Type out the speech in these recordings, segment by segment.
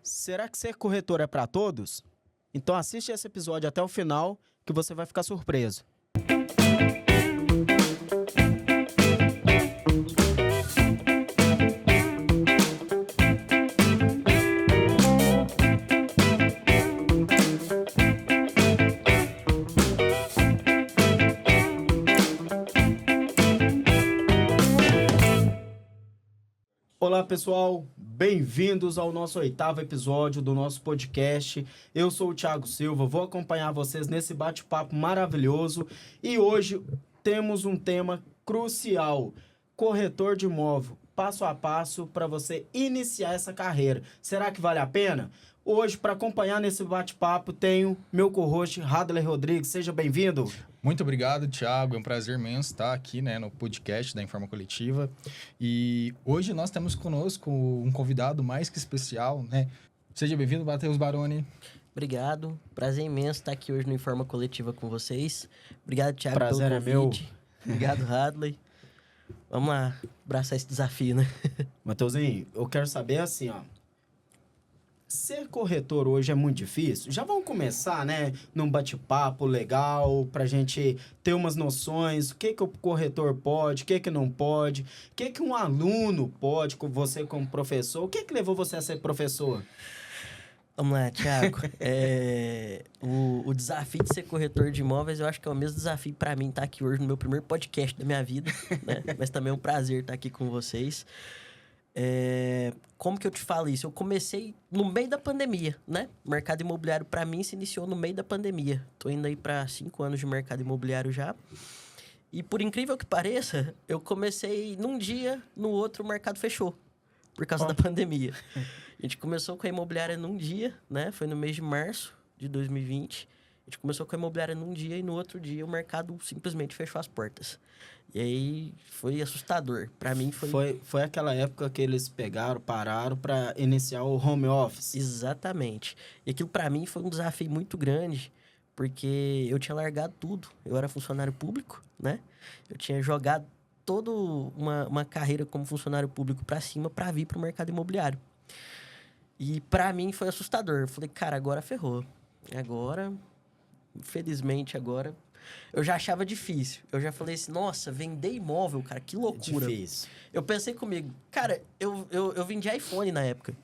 Será que ser corretor é para todos? Então assiste esse episódio até o final que você vai ficar surpreso. Olá pessoal, bem-vindos ao nosso 8º episódio do nosso podcast. Eu sou o Thiago Silva, vou acompanhar vocês nesse bate-papo maravilhoso e hoje temos um tema crucial: corretor de imóvel, passo a passo para você iniciar essa carreira. Será que vale a pena? Hoje, para acompanhar nesse bate-papo, tenho meu co-host, Hadley Rodrigues. Seja bem-vindo. Muito obrigado, Thiago. É um prazer imenso estar aqui, no podcast da Informa Coletiva. E hoje nós temos conosco um convidado mais que especial, Seja bem-vindo, Matheus Baroni. Obrigado. Prazer imenso estar aqui hoje no Informa Coletiva com vocês. Obrigado, Thiago, Prazer pelo convite. É meu. Obrigado, Hadley. Vamos lá, abraçar esse desafio, né? Matheusinho, eu quero saber assim, ser corretor hoje é muito difícil? Já vamos começar, num bate-papo legal, pra gente ter umas noções, o que o corretor pode, o que não pode, o que um aluno pode, com você como professor, o que levou você a ser professor? Vamos lá, Thiago. O desafio de ser corretor de imóveis, eu acho que é o mesmo desafio para mim estar aqui hoje no meu primeiro podcast da minha vida, né? Mas também é um prazer estar aqui com vocês. Como que eu te falo isso? Eu comecei no meio da pandemia, né? O mercado imobiliário, para mim, se iniciou no meio da pandemia. Tô indo aí para 5 anos de mercado imobiliário já. E por incrível que pareça, eu comecei num dia, no outro o mercado fechou. Por causa da pandemia. A gente começou com a imobiliária num dia, né? Foi no mês de março de 2020. A gente começou com a imobiliária num dia e no outro dia o mercado simplesmente fechou as portas. E aí foi assustador. Para mim Foi aquela época que eles pararam para iniciar o home office. Exatamente. E aquilo para mim foi um desafio muito grande, porque eu tinha largado tudo. Eu era funcionário público, né? Eu tinha jogado toda uma carreira como funcionário público para cima para vir para o mercado imobiliário. E para mim foi assustador. Eu falei, cara, agora ferrou. Agora, infelizmente, agora... Eu já achava difícil. Eu já falei assim, nossa, vender imóvel, cara, que loucura. Difícil. Eu pensei comigo, cara, eu vendi iPhone na época.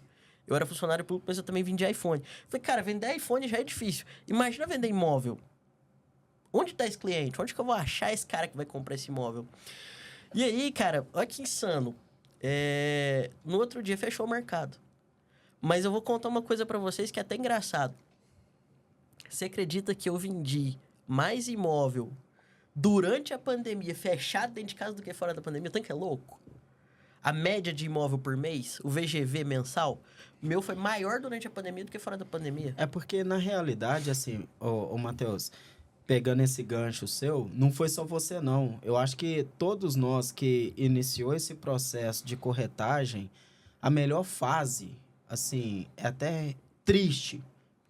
Eu era funcionário público, mas eu também vendi iPhone. Falei, cara, vender iPhone já é difícil. Imagina vender imóvel. Onde tá esse cliente? Onde que eu vou achar esse cara que vai comprar esse imóvel? E aí, cara, olha que insano. No outro dia fechou o mercado. Mas eu vou contar uma coisa pra vocês que é até engraçado. Você acredita que eu vendi mais imóvel durante a pandemia, fechado dentro de casa, do que fora da pandemia? Tanto que é louco. A média de imóvel por mês, o VGV mensal, meu foi maior durante a pandemia do que fora da pandemia. É porque, na realidade, assim, ô Matheus, pegando esse gancho seu, não foi só você, não. Eu acho que todos nós que iniciou esse processo de corretagem, a melhor fase, assim, é até triste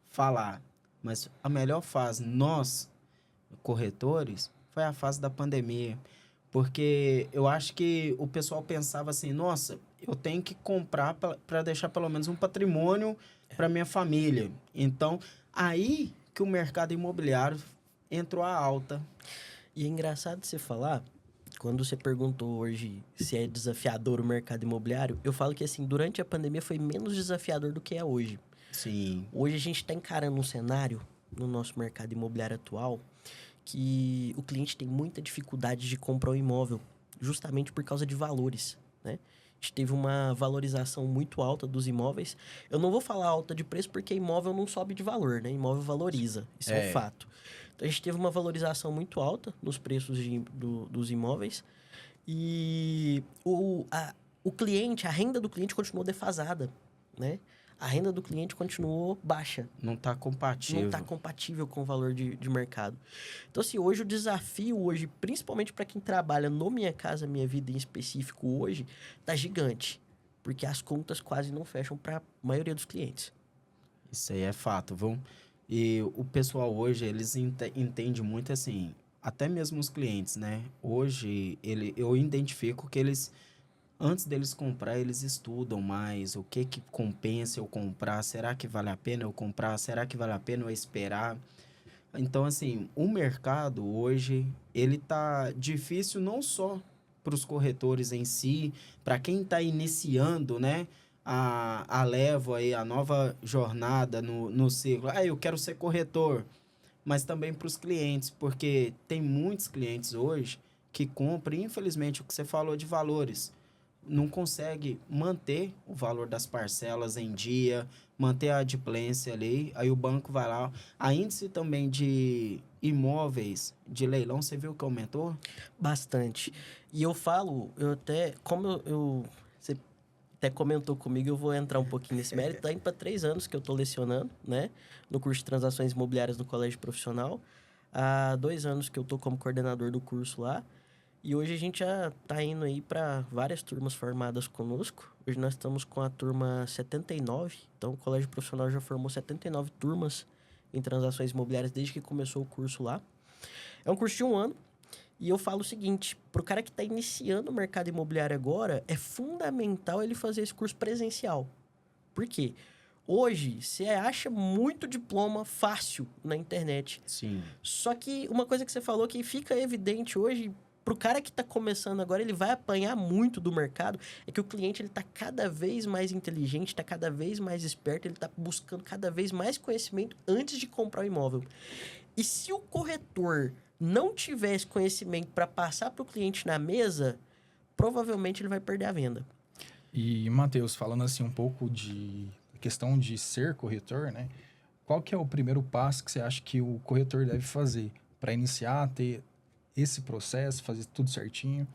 falar, mas a melhor fase, nós, corretores, foi a fase da pandemia. Porque eu acho que o pessoal pensava assim, nossa, eu tenho que comprar para deixar pelo menos um patrimônio para minha família. Então, aí que o mercado imobiliário entrou a alta. E é engraçado você falar, quando você perguntou hoje se é desafiador o mercado imobiliário, eu falo que, assim, durante a pandemia foi menos desafiador do que é hoje. Sim. Hoje a gente está encarando um cenário no nosso mercado imobiliário atual que o cliente tem muita dificuldade de comprar um imóvel, justamente por causa de valores, né? A gente teve uma valorização muito alta dos imóveis. Eu não vou falar alta de preço porque imóvel não sobe de valor, né? Imóvel valoriza, isso é um fato. Então, a gente teve uma valorização muito alta nos preços dos imóveis e o cliente, a renda do cliente continuou defasada, né? A renda do cliente continuou baixa. Não está compatível. Não está compatível com o valor de mercado. Então, assim, hoje o desafio, principalmente para quem trabalha no Minha Casa Minha Vida em específico hoje, tá gigante. Porque as contas quase não fecham para a maioria dos clientes. Isso aí é fato, viu? E o pessoal hoje, eles entendem muito assim, até mesmo os clientes, né? Hoje, eu identifico que eles antes deles comprar, eles estudam mais o que compensa eu comprar, será que vale a pena eu comprar, será que vale a pena eu esperar? Então, assim, o mercado hoje, ele tá difícil não só para os corretores em si, para quem está iniciando, né, a leva aí, a nova jornada no ciclo. Ah, eu quero ser corretor, mas também para os clientes, porque tem muitos clientes hoje que compram, e infelizmente, o que você falou de valores, não consegue manter o valor das parcelas em dia, manter a adimplência ali, aí o banco vai lá. A índice também de imóveis de leilão, você viu que aumentou? Bastante. E eu falo, eu até, como você até comentou comigo, eu vou entrar um pouquinho nesse mérito. Tá indo para 3 anos que eu estou lecionando, né? No curso de Transações Imobiliárias do Colégio Profissional. Há 2 anos que eu estou como coordenador do curso lá. E hoje a gente já está indo aí para várias turmas formadas conosco. Hoje nós estamos com a turma 79. Então, o Colégio Profissional já formou 79 turmas em transações imobiliárias desde que começou o curso lá. É um curso de 1 ano. E eu falo o seguinte, para o cara que está iniciando o mercado imobiliário agora, é fundamental ele fazer esse curso presencial. Por quê? Hoje, você acha muito diploma fácil na internet. Sim. Só que uma coisa que você falou que fica evidente hoje, para o cara que está começando agora, ele vai apanhar muito do mercado, é que o cliente ele está cada vez mais inteligente, está cada vez mais esperto, ele está buscando cada vez mais conhecimento antes de comprar o imóvel. E se o corretor não tiver esse conhecimento para passar para o cliente na mesa, provavelmente ele vai perder a venda. E, Matheus, falando assim um pouco de questão de ser corretor, né? Qual que é o primeiro passo que você acha que o corretor deve fazer para iniciar, ter esse processo, fazer tudo certinho?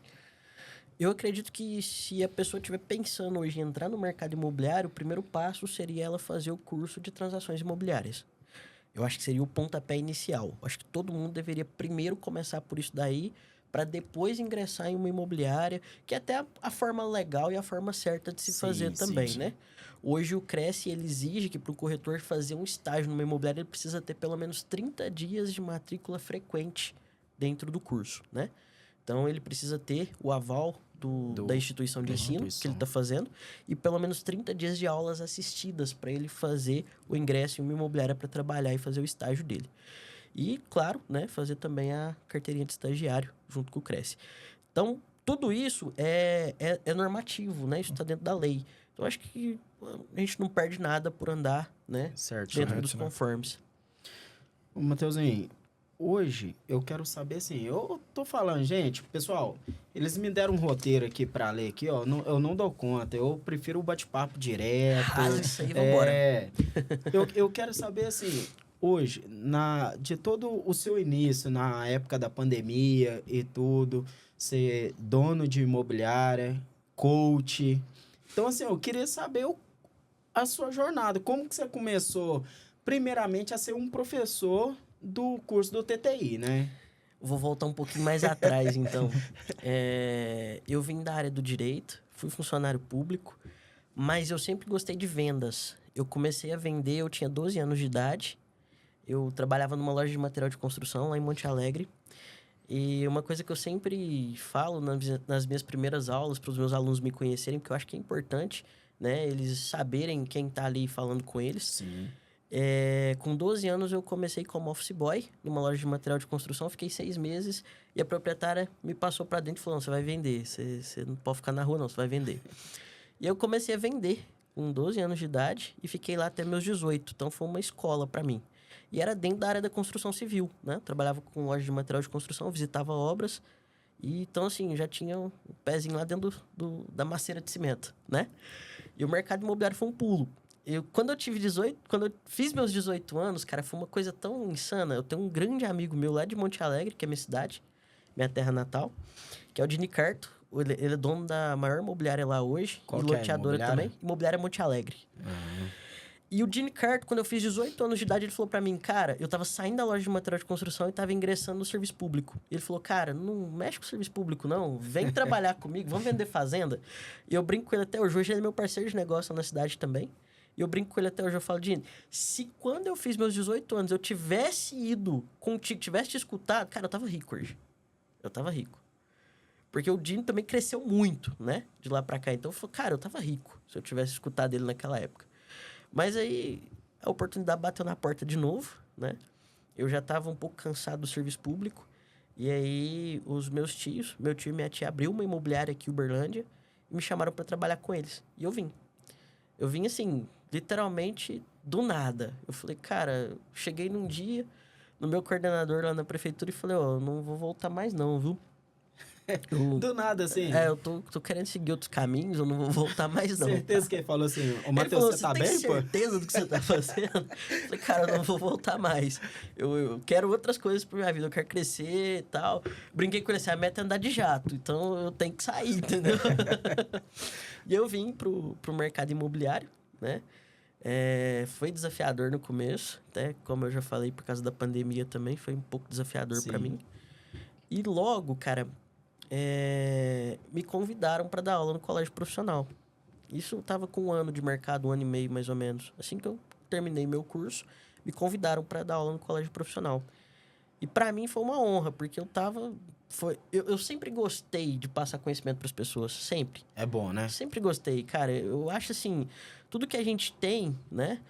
Eu acredito que se a pessoa estiver pensando hoje em entrar no mercado imobiliário, o primeiro passo seria ela fazer o curso de transações imobiliárias. Eu acho que seria o pontapé inicial. Eu acho que todo mundo deveria primeiro começar por isso daí, para depois ingressar em uma imobiliária, que é até a forma legal e a forma certa de se fazer também, né? Hoje o Cresce, ele exige que para o corretor fazer um estágio numa imobiliária, ele precisa ter pelo menos 30 dias de matrícula frequente dentro do curso, né? Então, ele precisa ter o aval da instituição de ensino que ele está fazendo e pelo menos 30 dias de aulas assistidas para ele fazer o ingresso em uma imobiliária para trabalhar e fazer o estágio dele. E, claro, né, fazer também a carteirinha de estagiário junto com o Cresce. Então, tudo isso é normativo, né? Isso está dentro da lei. Então, acho que a gente não perde nada por andar, né, Certo, dentro dos conformes. Ô, Matheusinho, hoje eu quero saber assim, eu tô falando, gente, pessoal, eles me deram um roteiro aqui pra ler aqui, ó, eu não dou conta, eu prefiro o bate-papo direto. Rasa isso aí, vambora. Eu quero saber assim, hoje, de todo o seu início, na época da pandemia e tudo, ser dono de imobiliária, coach. Então, assim, eu queria saber a sua jornada, como que você começou, primeiramente, a ser um professor do curso do TTI, né? Vou voltar um pouquinho mais atrás, então. Eu vim da área do direito, fui funcionário público, mas eu sempre gostei de vendas. Eu comecei a vender, eu tinha 12 anos de idade. Eu trabalhava numa loja de material de construção lá em Monte Alegre. E uma coisa que eu sempre falo nas minhas primeiras aulas, para os meus alunos me conhecerem, porque eu acho que é importante, né? Eles saberem quem está ali falando com eles. Sim. Com 12 anos, eu comecei como office boy numa loja de material de construção. Fiquei 6 meses e a proprietária me passou para dentro e falou, não, você vai vender. Você não pode ficar na rua, não. Você vai vender. E eu comecei a vender com 12 anos de idade e fiquei lá até meus 18. Então, foi uma escola para mim. E era dentro da área da construção civil, né? Eu trabalhava com loja de material de construção, visitava obras. E, então, assim, já tinha um pezinho lá dentro da maceira de cimento, né? E o mercado imobiliário foi um pulo. Quando eu fiz meus 18 anos, cara, foi uma coisa tão insana. Eu tenho um grande amigo meu lá de Monte Alegre, que é minha cidade, minha terra natal, que é o Dini Carto. Ele é dono da maior imobiliária lá hoje. Qual e que é a loteadora imobiliária? também. Imobiliária Monte Alegre. E o Dini Carto, quando eu fiz 18 anos de idade, ele falou pra mim, cara, eu tava saindo da loja de material de construção e tava ingressando no serviço público. Ele falou, cara, não mexe com o serviço público, não. Vem trabalhar comigo, vamos vender fazenda. E eu brinco com ele até hoje. Hoje ele é meu parceiro de negócio na cidade também. E eu brinco com ele até hoje. Eu falo, Dini, se quando eu fiz meus 18 anos eu tivesse ido contigo, tivesse te escutado, cara, eu tava rico hoje. Eu tava rico. Porque o Dino também cresceu muito, né? De lá pra cá. Então, eu falei, cara, eu tava rico se eu tivesse escutado ele naquela época. Mas aí, a oportunidade bateu na porta de novo, né? Eu já tava um pouco cansado do serviço público. E aí, os meus tios, meu tio e minha tia abriu uma imobiliária aqui em Uberlândia e me chamaram para trabalhar com eles. E eu vim. Eu vim, assim, literalmente do nada. Eu falei, cara, cheguei num dia no meu coordenador lá na prefeitura e falei, ó, eu não vou voltar mais não, viu? Do nada, assim. Eu tô querendo seguir outros caminhos, eu não vou voltar mais não. Certeza que ele falou assim, ô Ele Matheus, falou, você tá tem bem, pô? certeza do que você tá fazendo? Eu falei, cara, eu não vou voltar mais. Eu quero outras coisas pra minha vida, eu quero crescer e tal. Brinquei com ele assim, a meta é andar de jato, então eu tenho que sair, entendeu? E eu vim pro mercado imobiliário, né? Foi desafiador no começo, até como eu já falei, por causa da pandemia também, foi um pouco desafiador para mim. E logo, cara, me convidaram para dar aula no colégio profissional. Isso eu tava com 1 ano de mercado, 1 ano e meio mais ou menos. Assim que eu terminei meu curso, me convidaram para dar aula no colégio profissional. E para mim foi uma honra, porque eu sempre gostei de passar conhecimento para as pessoas, sempre. É bom, né? Sempre gostei, cara. Eu acho assim, tudo que a gente tem, né,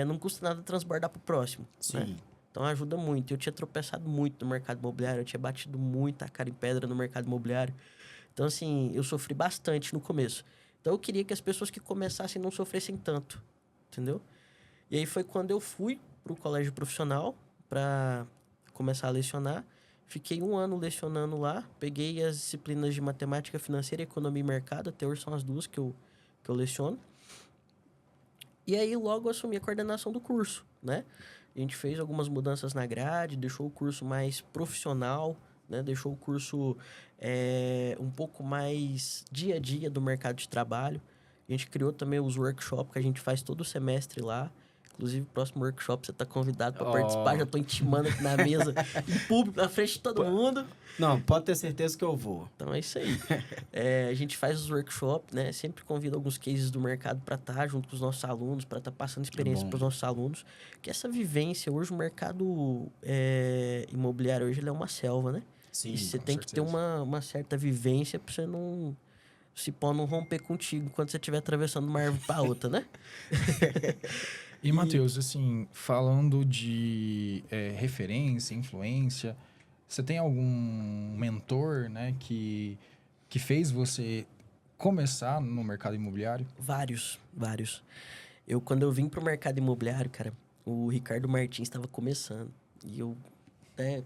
não custa nada transbordar pro próximo. Sim. Né? Então ajuda muito. Eu tinha tropeçado muito no mercado imobiliário, eu tinha batido muita cara em pedra no mercado imobiliário. Então, assim, eu sofri bastante no começo. Então eu queria que as pessoas que começassem não sofressem tanto, entendeu? E aí foi quando eu fui pro colégio profissional para começar a lecionar. Fiquei 1 ano lecionando lá, peguei as disciplinas de matemática financeira, economia e mercado, até hoje são as 2 que eu leciono. E aí logo assumi a coordenação do curso, né? A gente fez algumas mudanças na grade, deixou o curso mais profissional, né? Deixou o curso um pouco mais dia a dia do mercado de trabalho. A gente criou também os workshops que a gente faz todo semestre lá. Inclusive, o próximo workshop você está convidado para participar. Já estou intimando aqui na mesa, em público, na frente de todo mundo. Não, pode ter certeza que eu vou. Então, é isso aí. A gente faz os workshops, né? Sempre convida alguns cases do mercado para estar junto com os nossos alunos, para estar passando experiência para os nossos alunos. Que essa vivência, hoje o mercado imobiliário, hoje ele é uma selva, né? Sim, e você com tem que ter certeza. uma certa vivência para você não... Se pó não romper contigo quando você estiver atravessando uma árvore para outra, né? E, Matheus, assim, falando de referência, influência, você tem algum mentor, né, que fez você começar no mercado imobiliário? Vários. Quando eu vim pro mercado imobiliário, cara, o Ricardo Martins estava começando. E eu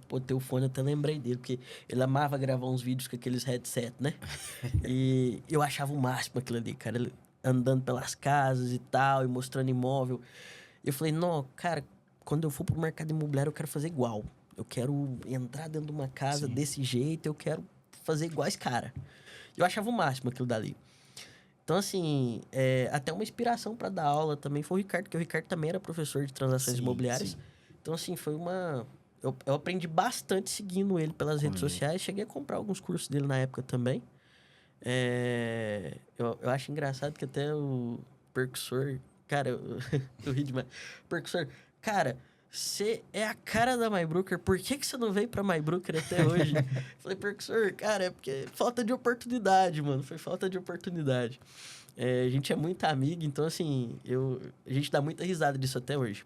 botei o fone, até lembrei dele, porque ele amava gravar uns vídeos com aqueles headset, né? E eu achava o máximo aquilo ali, cara. Ele andando pelas casas e tal, e mostrando imóvel. Eu falei, não, cara, quando eu for pro mercado imobiliário, eu quero fazer igual. Eu quero entrar dentro de uma casa desse jeito, eu quero fazer igual esse cara. Eu achava o máximo aquilo dali. Então, assim, até uma inspiração para dar aula também foi o Ricardo, porque o Ricardo também era professor de transações imobiliárias. Sim. Então, assim, foi uma... Eu aprendi bastante seguindo ele pelas redes sociais. Cheguei a comprar alguns cursos dele na época também. Eu acho engraçado que até o Percussor... Cara, eu ri demais. Percussor, cara, você é a cara da MyBroker. Por que você não veio pra MyBroker até hoje? Falei, Percussor, cara, é porque falta de oportunidade, mano. Foi falta de oportunidade. A gente é muito amigo, então, assim, a gente dá muita risada disso até hoje.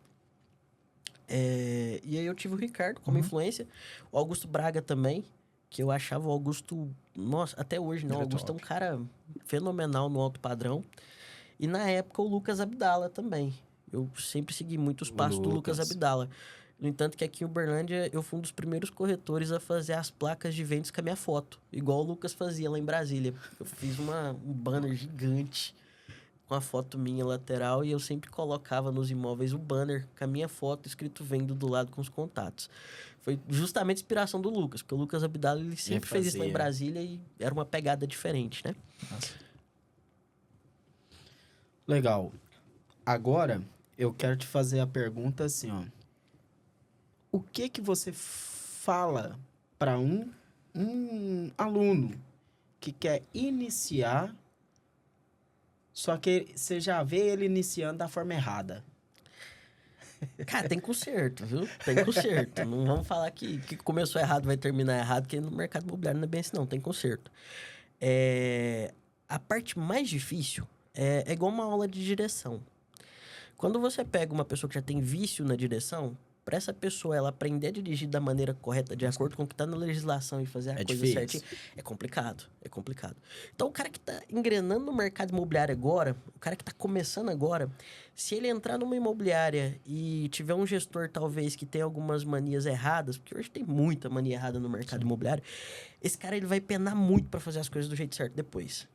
E aí eu tive o Ricardo como influência. O Augusto Braga também, que eu achava o Augusto... Nossa, até hoje, não. O Augusto é um cara fenomenal no alto padrão. E na época o Lucas Abdala também. Eu sempre segui muito os passos do Lucas Abdala. No entanto que aqui em Uberlândia eu fui um dos primeiros corretores a fazer as placas de vendas com a minha foto. Igual o Lucas fazia lá em Brasília. Eu fiz um banner gigante com a foto minha lateral e eu sempre colocava nos imóveis o banner com a minha foto escrito vendo do lado com os contatos. Foi justamente a inspiração do Lucas, porque o Lucas Abdala ele sempre fez isso lá em Brasília e era uma pegada diferente, né? Nossa. Legal. Agora, eu quero te fazer a pergunta assim, ó. O que você fala para um aluno que quer iniciar, só que você já vê ele iniciando da forma errada? Cara, tem conserto, viu? Tem conserto. Não vamos falar que começou errado, vai terminar errado, porque no mercado imobiliário não é bem assim, não. Tem conserto. A parte mais difícil é igual uma aula de direção. Quando você pega uma pessoa que já tem vício na direção, para essa pessoa ela aprender a dirigir da maneira correta, de acordo com o que está na legislação e fazer a coisa difícil. certinha, é complicado. É complicado. Então, o cara que está engrenando no mercado imobiliário agora, o cara que está começando agora, se ele entrar numa imobiliária e tiver um gestor, talvez, que tem algumas manias erradas, porque hoje tem muita mania errada no mercado imobiliário, esse cara ele vai penar muito para fazer as coisas do jeito certo depois.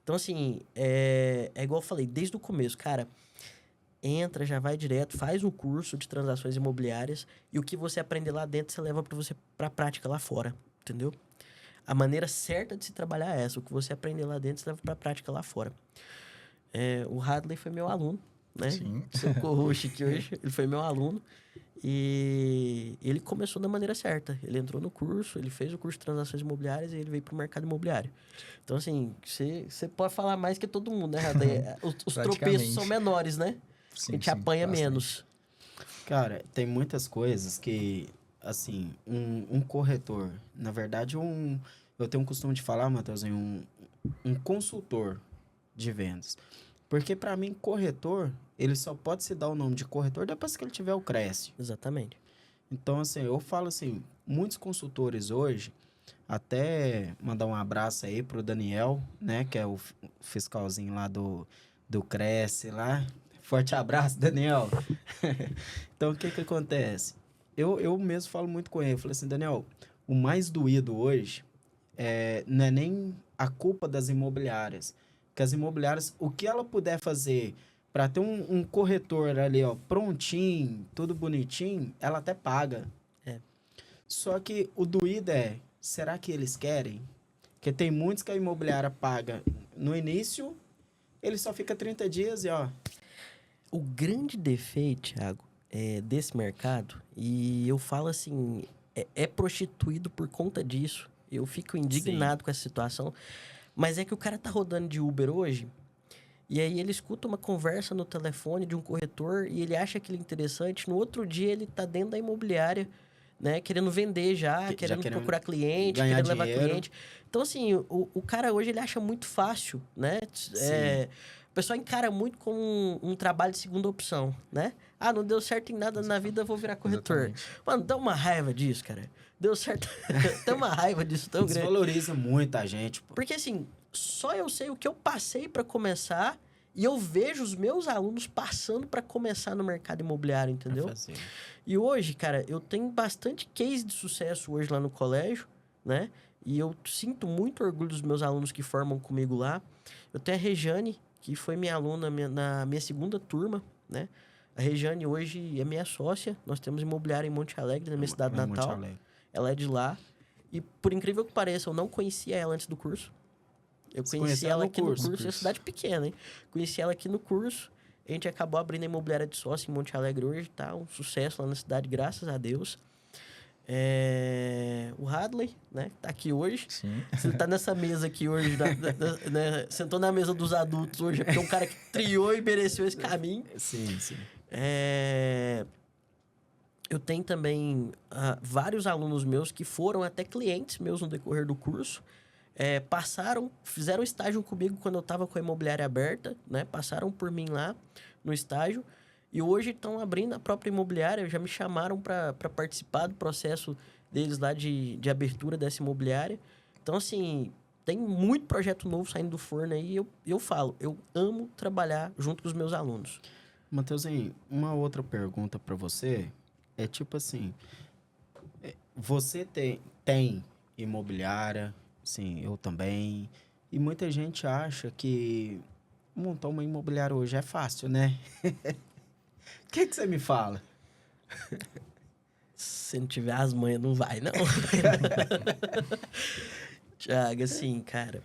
Então, assim, é igual eu falei, desde o começo, cara, entra, já vai direto, faz um curso de transações imobiliárias e o que você aprender lá dentro, você leva para a prática lá fora, entendeu? A maneira certa de se trabalhar é essa. O que você aprender lá dentro, você leva para a prática lá fora. O Hadley foi meu aluno, né? Sim. Seu co-host aqui hoje, ele foi meu aluno e ele começou da maneira certa. Ele entrou no curso, ele fez o curso de transações imobiliárias e ele veio para o mercado imobiliário. Então, assim, você pode falar mais que todo mundo, né, Hadley? Os tropeços são menores, né? Sim, a gente apanha bastante. menos. Cara, tem muitas coisas que, assim, um corretor, na verdade, eu tenho um costume de falar, Matheus, um consultor de vendas. Porque, para mim, corretor, ele só pode se dar o nome de corretor depois que ele tiver o Cresce. Exatamente. Então, assim, eu falo assim, muitos consultores hoje, até mandar um abraço aí pro Daniel, né, que é o fiscalzinho lá do Cresce lá. Forte abraço, Daniel. Então, o que acontece? Eu mesmo falo muito com ele. Eu falei assim, Daniel, o mais doído hoje não é nem a culpa das imobiliárias. Porque as imobiliárias, o que ela puder fazer para ter um corretor ali, ó, prontinho, tudo bonitinho, ela até paga. Só que o doído será que eles querem? Porque tem muitos que a imobiliária paga no início, ele só fica 30 dias e, ó... O grande defeito, Thiago, desse mercado, e eu falo assim, é prostituído por conta disso. Eu fico indignado com essa situação. Mas é que o cara tá rodando de Uber hoje, e aí ele escuta uma conversa no telefone de um corretor e ele acha aquilo interessante. No outro dia ele tá dentro da imobiliária, né? Querendo vender querendo procurar cliente, querendo levar cliente. Então, assim, o cara hoje ele acha muito fácil, né? O pessoal encara muito como um trabalho de segunda opção, né? Ah, não deu certo em nada na vida, eu vou virar corretor. Exatamente. Mano, dá uma raiva disso, cara. Deu certo. Tem uma raiva disso tão grande. Desvaloriza muito a gente, pô. Porque, assim, só eu sei o que eu passei para começar e eu vejo os meus alunos passando para começar no mercado imobiliário, entendeu? E hoje, cara, eu tenho bastante case de sucesso hoje lá no colégio, né? E eu sinto muito orgulho dos meus alunos que formam comigo lá. Eu tenho a Rejane, que foi minha aluna na minha segunda turma, né? A Rejane hoje é minha sócia. Nós temos imobiliária em Monte Alegre, na minha cidade natal. Ela é de lá. E, por incrível que pareça, eu não conhecia ela antes do curso. Eu conheci ela aqui no curso. É uma cidade pequena, hein? Conheci ela aqui no curso. A gente acabou abrindo a imobiliária de sócio em Monte Alegre hoje. Tá um sucesso lá na cidade, graças a Deus. O Hadley, né? Tá aqui hoje. Sim. Você tá nessa mesa aqui hoje, né? Sentou na mesa dos adultos hoje, porque é um cara que triou e mereceu esse caminho. Sim, sim. Eu tenho também vários alunos meus que foram até clientes meus no decorrer do curso. Fizeram estágio comigo quando eu estava com a imobiliária aberta, né? Passaram por mim lá no estágio. E hoje estão abrindo a própria imobiliária, já me chamaram para participar do processo deles lá de abertura dessa imobiliária. Então, assim, tem muito projeto novo saindo do forno aí. Eu falo, eu amo trabalhar junto com os meus alunos. Matheusinho, uma outra pergunta para você é tipo assim, você tem imobiliária, sim, eu também, e muita gente acha que montar uma imobiliária hoje é fácil, né? O que você me fala? Se não tiver as manhas, não vai, não. Thiago, assim, cara,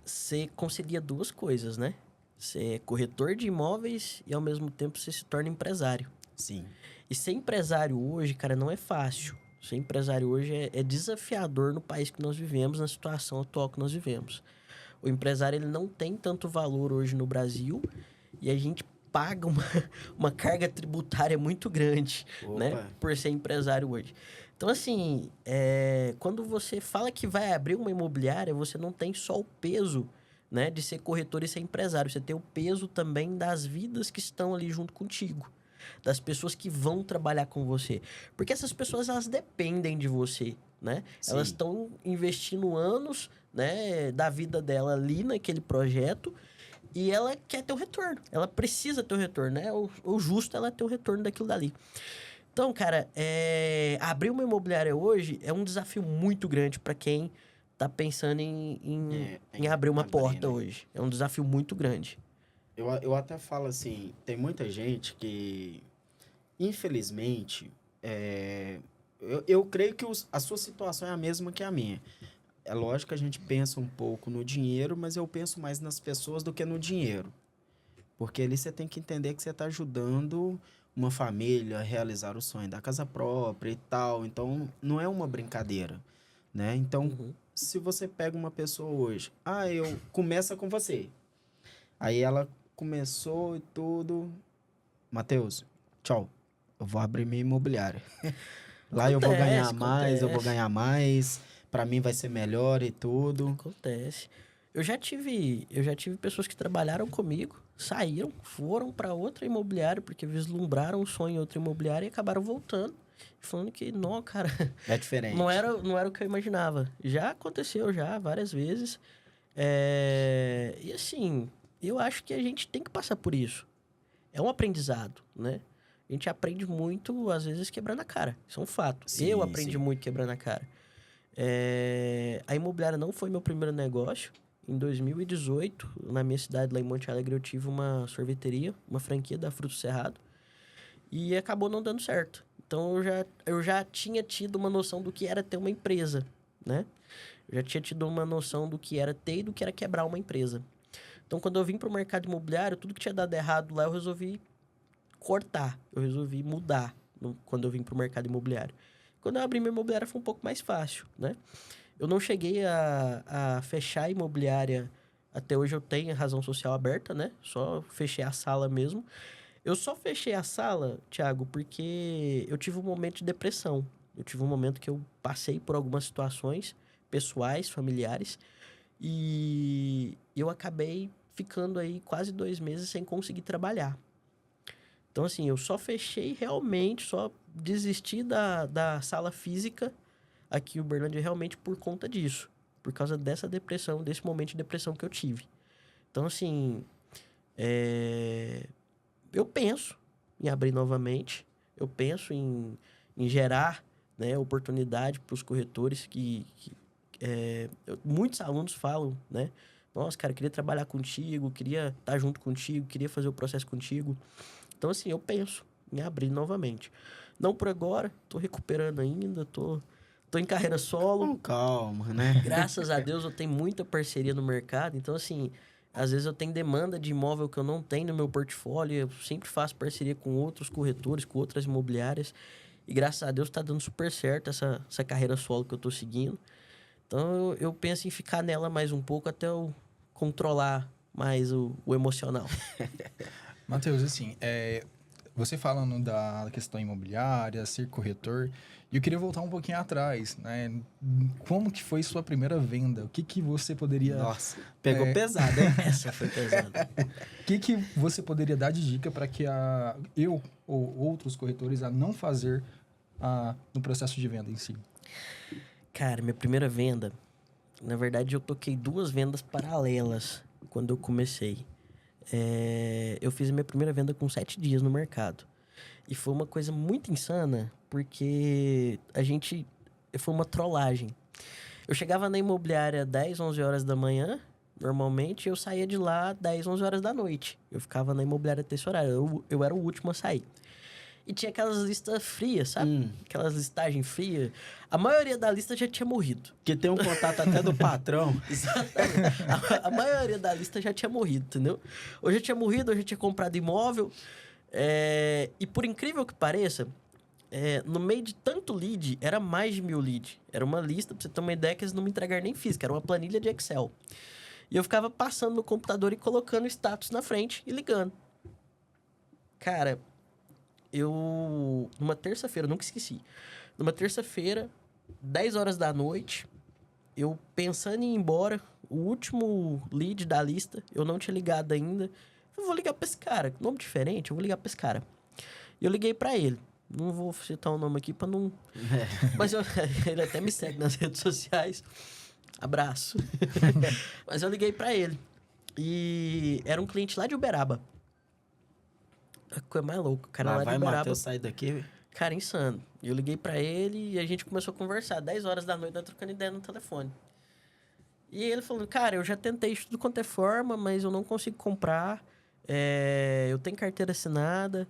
você concilia duas coisas, né? Você é corretor de imóveis e, ao mesmo tempo, você se torna empresário. Sim. E ser empresário hoje, cara, não é fácil. Ser empresário hoje é desafiador no país que nós vivemos, na situação atual que nós vivemos. O empresário, ele não tem tanto valor hoje no Brasil e a gente paga uma carga tributária muito grande, né? Opa. Por ser empresário hoje. Então, assim, quando você fala que vai abrir uma imobiliária, você não tem só o peso, né, de ser corretor e ser empresário. Você tem o peso também das vidas que estão ali junto contigo. Das pessoas que vão trabalhar com você. Porque essas pessoas, elas dependem de você, né? Sim. Elas estão investindo anos, né, da vida dela ali naquele projeto e ela quer ter o retorno. Ela precisa ter o retorno, né? O justo é ela ter o retorno daquilo dali. Então, cara, abrir uma imobiliária hoje é um desafio muito grande para quem tá pensando em abrir uma porta né? hoje. É um desafio muito grande. Eu até falo assim, tem muita gente que, infelizmente, eu creio que a sua situação é a mesma que a minha. É lógico que a gente pensa um pouco no dinheiro, mas eu penso mais nas pessoas do que no dinheiro. Porque ali você tem que entender que você está ajudando uma família a realizar o sonho da casa própria e tal. Então, não é uma brincadeira, né? Então, Uhum. se você pega uma pessoa hoje, eu começa com você. Aí ela começou e tudo. Matheus, tchau. Eu vou abrir minha imobiliária. Lá eu vou ganhar mais, eu vou ganhar mais. Pra mim vai ser melhor e tudo. Acontece. Eu já tive pessoas que trabalharam comigo, saíram, foram para outra imobiliária porque vislumbraram o sonho em outra imobiliária e acabaram voltando. Falando que, não, cara, É diferente. não era o que eu imaginava. Já aconteceu já várias vezes. E assim, eu acho que a gente tem que passar por isso. É um aprendizado, né? A gente aprende muito, às vezes, quebrando a cara. Isso é um fato. Sim, Eu aprendi sim. muito quebrando a cara. A imobiliária não foi meu primeiro negócio. Em 2018, na minha cidade, lá em Monte Alegre, eu tive uma sorveteria, uma franquia da Fruto Cerrado. E acabou não dando certo. Então, eu já tinha tido uma noção do que era ter uma empresa, né? Eu já tinha tido uma noção do que era ter e do que era quebrar uma empresa. Então, quando eu vim para o mercado imobiliário, tudo que tinha dado errado lá, eu resolvi cortar. Eu resolvi mudar quando eu vim para o mercado imobiliário. Quando eu abri minha imobiliária, foi um pouco mais fácil, né? Eu não cheguei a fechar a imobiliária. Até hoje eu tenho razão social aberta, né? Só fechei a sala mesmo. Eu só fechei a sala, Thiago, porque eu tive um momento de depressão. Eu tive um momento que eu passei por algumas situações pessoais, familiares. E eu acabei ficando aí quase 2 meses sem conseguir trabalhar. Então, assim, eu só fechei realmente, só desisti da sala física aqui em Uberlândia realmente por conta disso. Por causa dessa depressão, desse momento de depressão que eu tive. Então, assim, eu penso em abrir novamente. Eu penso em gerar, né, oportunidade para os corretores muitos alunos falam, né? Nossa, cara, eu queria trabalhar contigo, queria estar junto contigo, queria fazer o processo contigo. Então, assim, eu penso em abrir novamente. Não por agora, tô recuperando ainda, tô em carreira solo. Com calma, né? Graças a Deus eu tenho muita parceria no mercado. Então, assim, às vezes eu tenho demanda de imóvel que eu não tenho no meu portfólio. Eu sempre faço parceria com outros corretores, com outras imobiliárias. E graças a Deus tá dando super certo essa carreira solo que eu tô seguindo. Então, eu penso em ficar nela mais um pouco até eu controlar mais o emocional. Matheus, assim, você falando da questão imobiliária, ser corretor, e eu queria voltar um pouquinho atrás, né? Como que foi sua primeira venda? O que você poderia... Nossa, pegou pesado, hein? Essa foi pesada. O que você poderia dar de dica para que eu ou outros corretores a não fazer no processo de venda em si? Cara, minha primeira venda... Na verdade, eu toquei 2 vendas paralelas quando eu comecei. Eu fiz a minha primeira venda com 7 dias no mercado. E foi uma coisa muito insana, porque foi uma trollagem. Eu chegava na imobiliária 10, 11 horas da manhã, normalmente, eu saía de lá 10, 11 horas da noite. Eu ficava na imobiliária até esse horário, eu era o último a sair. E tinha aquelas listas frias, sabe? Aquelas listagens frias. A maioria da lista já tinha morrido. Que tem um contato até do patrão. Exatamente. A maioria da lista já tinha morrido, entendeu? Ou já tinha morrido, ou já tinha comprado imóvel. E por incrível que pareça, no meio de tanto lead, era mais de 1000 leads. Era uma lista, pra você ter uma ideia, que eles não me entregaram nem física. Era uma planilha de Excel. E eu ficava passando no computador e colocando status na frente e ligando. Cara, numa terça-feira, nunca esqueci. Numa terça-feira, 10 horas da noite, eu pensando em ir embora, o último lead da lista, eu não tinha ligado ainda. Eu vou ligar pra esse cara, nome diferente, eu vou ligar pra esse cara. E eu liguei pra ele. Não vou citar o nome aqui pra não... Mas ele até me segue nas redes sociais. Abraço. Mas eu liguei pra ele. E era um cliente lá de Uberaba. A coisa mais louca. O cara lá de vai, Uberaba. Matheus, sair daqui. Cara, insano. Eu liguei pra ele e a gente começou a conversar. 10 horas da noite, nós trocando ideia no telefone. E ele falando, cara, eu já tentei de tudo quanto é forma, mas eu não consigo comprar. Eu tenho carteira assinada.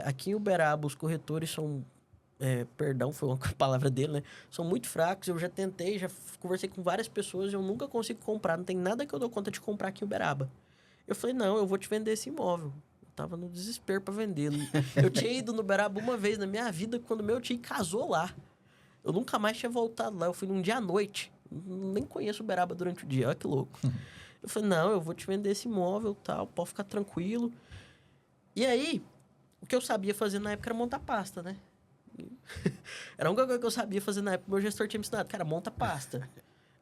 Aqui em Uberaba, os corretores são... perdão, foi uma palavra dele, né? São muito fracos. Eu já tentei, já conversei com várias pessoas e eu nunca consigo comprar. Não tem nada que eu dou conta de comprar aqui em Uberaba. Eu falei, não, eu vou te vender esse imóvel. Eu tava no desespero pra vender. Eu tinha ido no Uberaba uma vez na minha vida, quando meu tio casou lá. Eu nunca mais tinha voltado lá. Eu fui num dia à noite. Nem conheço Uberaba durante o dia. Olha que louco. Eu falei, não, eu vou te vender esse imóvel e tal. Pode ficar tranquilo. E aí, o que eu sabia fazer na época era montar pasta, né? Era a única coisa que eu sabia fazer na época. Meu gestor tinha me ensinado. Cara, monta pasta.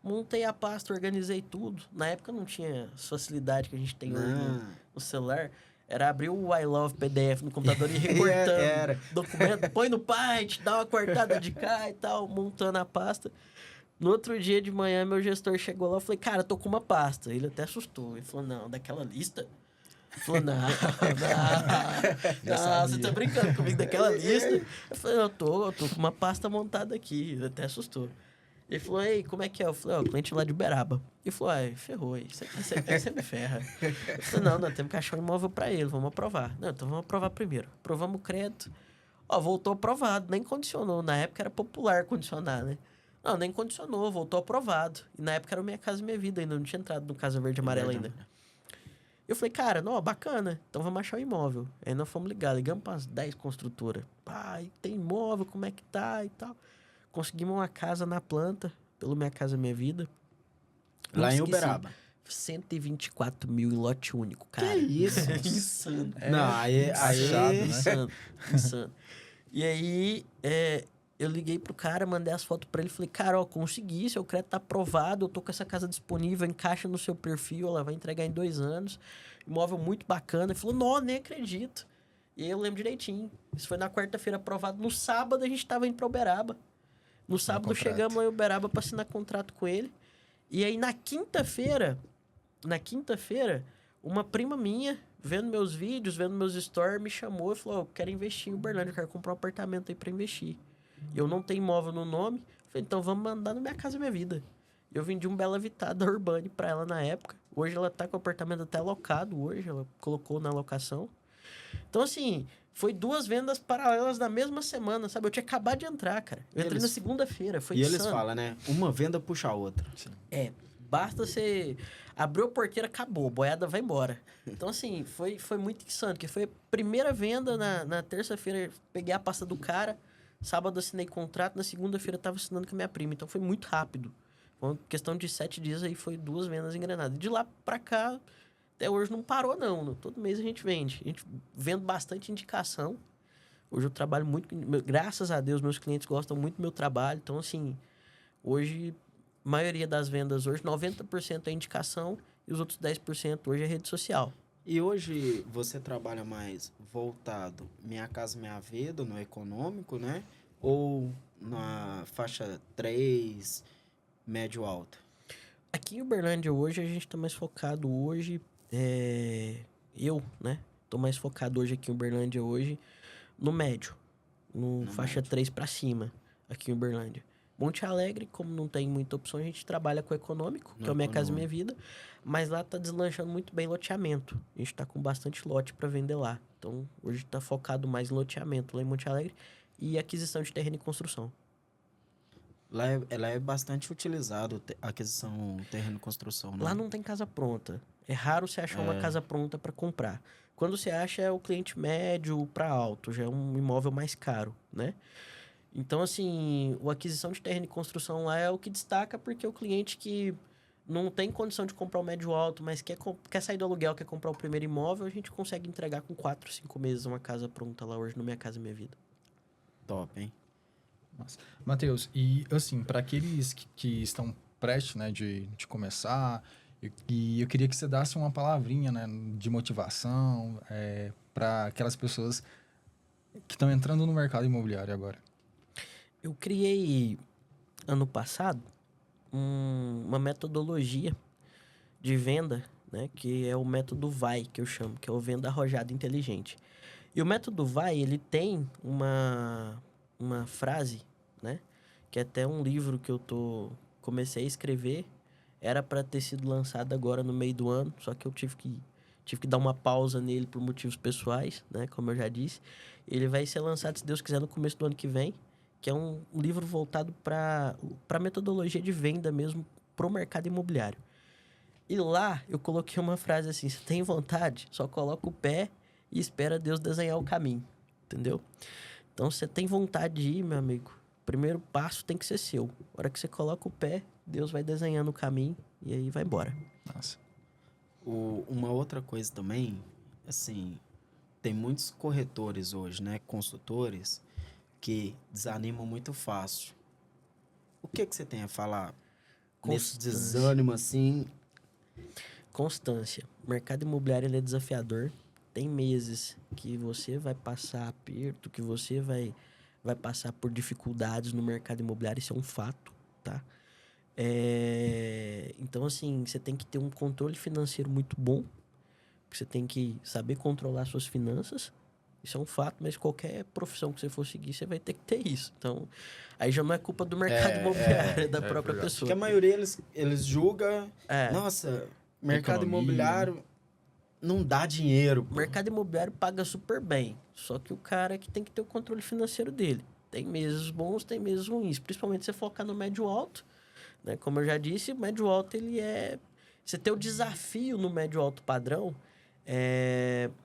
Montei a pasta, organizei tudo. Na época não tinha facilidade que a gente tem hoje no celular. Era abrir o I Love PDF no computador e ir recortando documento. Põe no Paint, dá uma cortada de cá e tal, montando a pasta. No outro dia de manhã, meu gestor chegou lá e falei, cara, tô com uma pasta. Ele até assustou. Ele falou, não, daquela lista? Ele falou, não, você tá brincando comigo daquela lista? Eu falei, eu tô com uma pasta montada aqui. Ele até assustou. Ele falou, ei, como é que é? Eu falei, cliente lá de Uberaba. Ele falou, ferrou aí, você me ferra. Eu falei, não, nós temos que achar um imóvel pra ele, vamos aprovar. Não, então vamos aprovar primeiro. Aprovamos o crédito. Voltou aprovado, nem condicionou. Na época era popular condicionar, né? Não, nem condicionou, voltou aprovado. E na época era Minha Casa Minha Vida ainda, não tinha entrado no Casa Verde e Amarela ainda. Eu falei, cara, não, bacana, então vamos achar o imóvel. Aí nós fomos ligar, ligamos para as 10 construtoras. Tem imóvel, como é que tá e tal. Conseguimos uma casa na planta, pelo Minha Casa Minha Vida. Lá em Uberaba. 124 mil em lote único, cara. Que isso? Insano. Não, aí achado, né? Insano. E aí, eu liguei pro cara, mandei as fotos pra ele. Falei, cara, consegui, seu crédito tá aprovado. Eu tô com essa casa disponível, encaixa no seu perfil. Ela vai entregar em 2 anos. Imóvel muito bacana. Ele falou, não, nem acredito. E aí eu lembro direitinho. Isso foi na quarta-feira aprovado. No sábado a gente tava indo pra Uberaba. No sábado chegamos lá em Uberaba pra assinar contrato com ele. E aí na quinta-feira, uma prima minha, vendo meus vídeos, vendo meus stories, me chamou e falou, quero investir em Uberlândia, eu quero comprar um apartamento aí pra investir. Eu não tenho imóvel no nome. Falei, então vamos mandar no Minha Casa Minha Vida. Eu vendi um Bela Vita da Urbane pra ela na época. Hoje ela tá com o apartamento até alocado hoje, ela colocou na locação. Então, assim, foi 2 vendas paralelas na mesma semana, sabe? Eu tinha acabado de entrar, cara. Eu entrei na segunda-feira, foi insano. E eles falam, né? Uma venda puxa a outra. Sim. Basta você... Abriu a porteira, acabou. A boiada vai embora. Então, assim, foi muito insano. Porque foi a primeira venda na terça-feira. Peguei a pasta do cara. Sábado assinei contrato. Na segunda-feira tava assinando com a minha prima. Então, foi muito rápido. Foi uma questão de 7 dias aí. Foi 2 vendas engrenadas. De lá pra cá, até hoje não parou, não. Todo mês a gente vende. A gente vende bastante indicação. Hoje eu trabalho muito... Graças a Deus, meus clientes gostam muito do meu trabalho. Então, assim, hoje... A maioria das vendas hoje, 90% é indicação e os outros 10% hoje é rede social. E hoje você trabalha mais voltado Minha Casa Minha Vida, no econômico, né? Ou na faixa 3, médio alta? Aqui em Uberlândia hoje, a gente está mais focado hoje... Eu, né? Tô mais focado hoje aqui em Uberlândia hoje no médio. No faixa médio. 3 para cima, aqui em Uberlândia. Monte Alegre, como não tem muita opção, a gente trabalha com o econômico, que é o Minha Casa Minha Vida. Mas lá tá deslanchando muito bem loteamento. A gente tá com bastante lote para vender lá. Então, hoje tá focado mais em loteamento lá em Monte Alegre e aquisição de terreno e construção. Lá é bastante utilizado a aquisição terreno e construção, né? Lá não tem casa pronta. É raro você achar uma casa pronta para comprar. Quando você acha, é o cliente médio para alto. Já é um imóvel mais caro, né? Então, assim, a aquisição de terreno e construção lá é o que destaca, porque o cliente que não tem condição de comprar o médio alto, mas quer sair do aluguel, quer comprar o primeiro imóvel, a gente consegue entregar com 4, 5 meses uma casa pronta lá hoje no Minha Casa Minha Vida. Top, hein? Nossa. Matheus, e assim, para aqueles que estão prestes, né, de começar, e eu queria que você desse uma palavrinha, né, de motivação para aquelas pessoas que estão entrando no mercado imobiliário agora. Eu criei, ano passado, uma metodologia de venda, né, que é o método VAI, que eu chamo, que é o Venda Arrojada Inteligente. E o método VAI, ele tem uma frase, né, que é até um livro que eu comecei a escrever, era para ter sido lançado agora no meio do ano, só que eu tive que dar uma pausa nele por motivos pessoais, né, como eu já disse. Ele vai ser lançado, se Deus quiser, no começo do ano que vem, que é um livro voltado para metodologia de venda mesmo, para o mercado imobiliário. E lá eu coloquei uma frase assim: você tem vontade, só coloca o pé e espera Deus desenhar o caminho, entendeu? Então, você tem vontade de ir, meu amigo, o primeiro passo tem que ser seu. A hora que você coloca o pé, Deus vai desenhando o caminho e aí vai embora. Nossa. Uma outra coisa também, assim, tem muitos corretores hoje, né, consultores, que desanimam muito fácil. O que você tem a falar nesse Constância. desânimo, assim? Constância. O mercado imobiliário ele é desafiador. Tem meses que você vai passar aperto, que você vai passar por dificuldades no mercado imobiliário. Isso é um fato, tá? Então, assim, você tem que ter um controle financeiro muito bom. Você tem que saber controlar suas finanças. Isso é um fato, mas qualquer profissão que você for seguir, você vai ter que ter isso. Então, aí já não é culpa do mercado imobiliário, é da própria verdade. pessoa. Porque a maioria, eles julgam, É. nossa, mercado Economia, imobiliário não dá dinheiro. O Pô. mercado imobiliário paga super bem, só que o cara que tem que ter o controle financeiro dele. Tem meses bons, tem meses ruins, principalmente se você focar no médio alto, né? Como eu já disse, o médio alto ele é... Você tem o desafio no médio alto padrão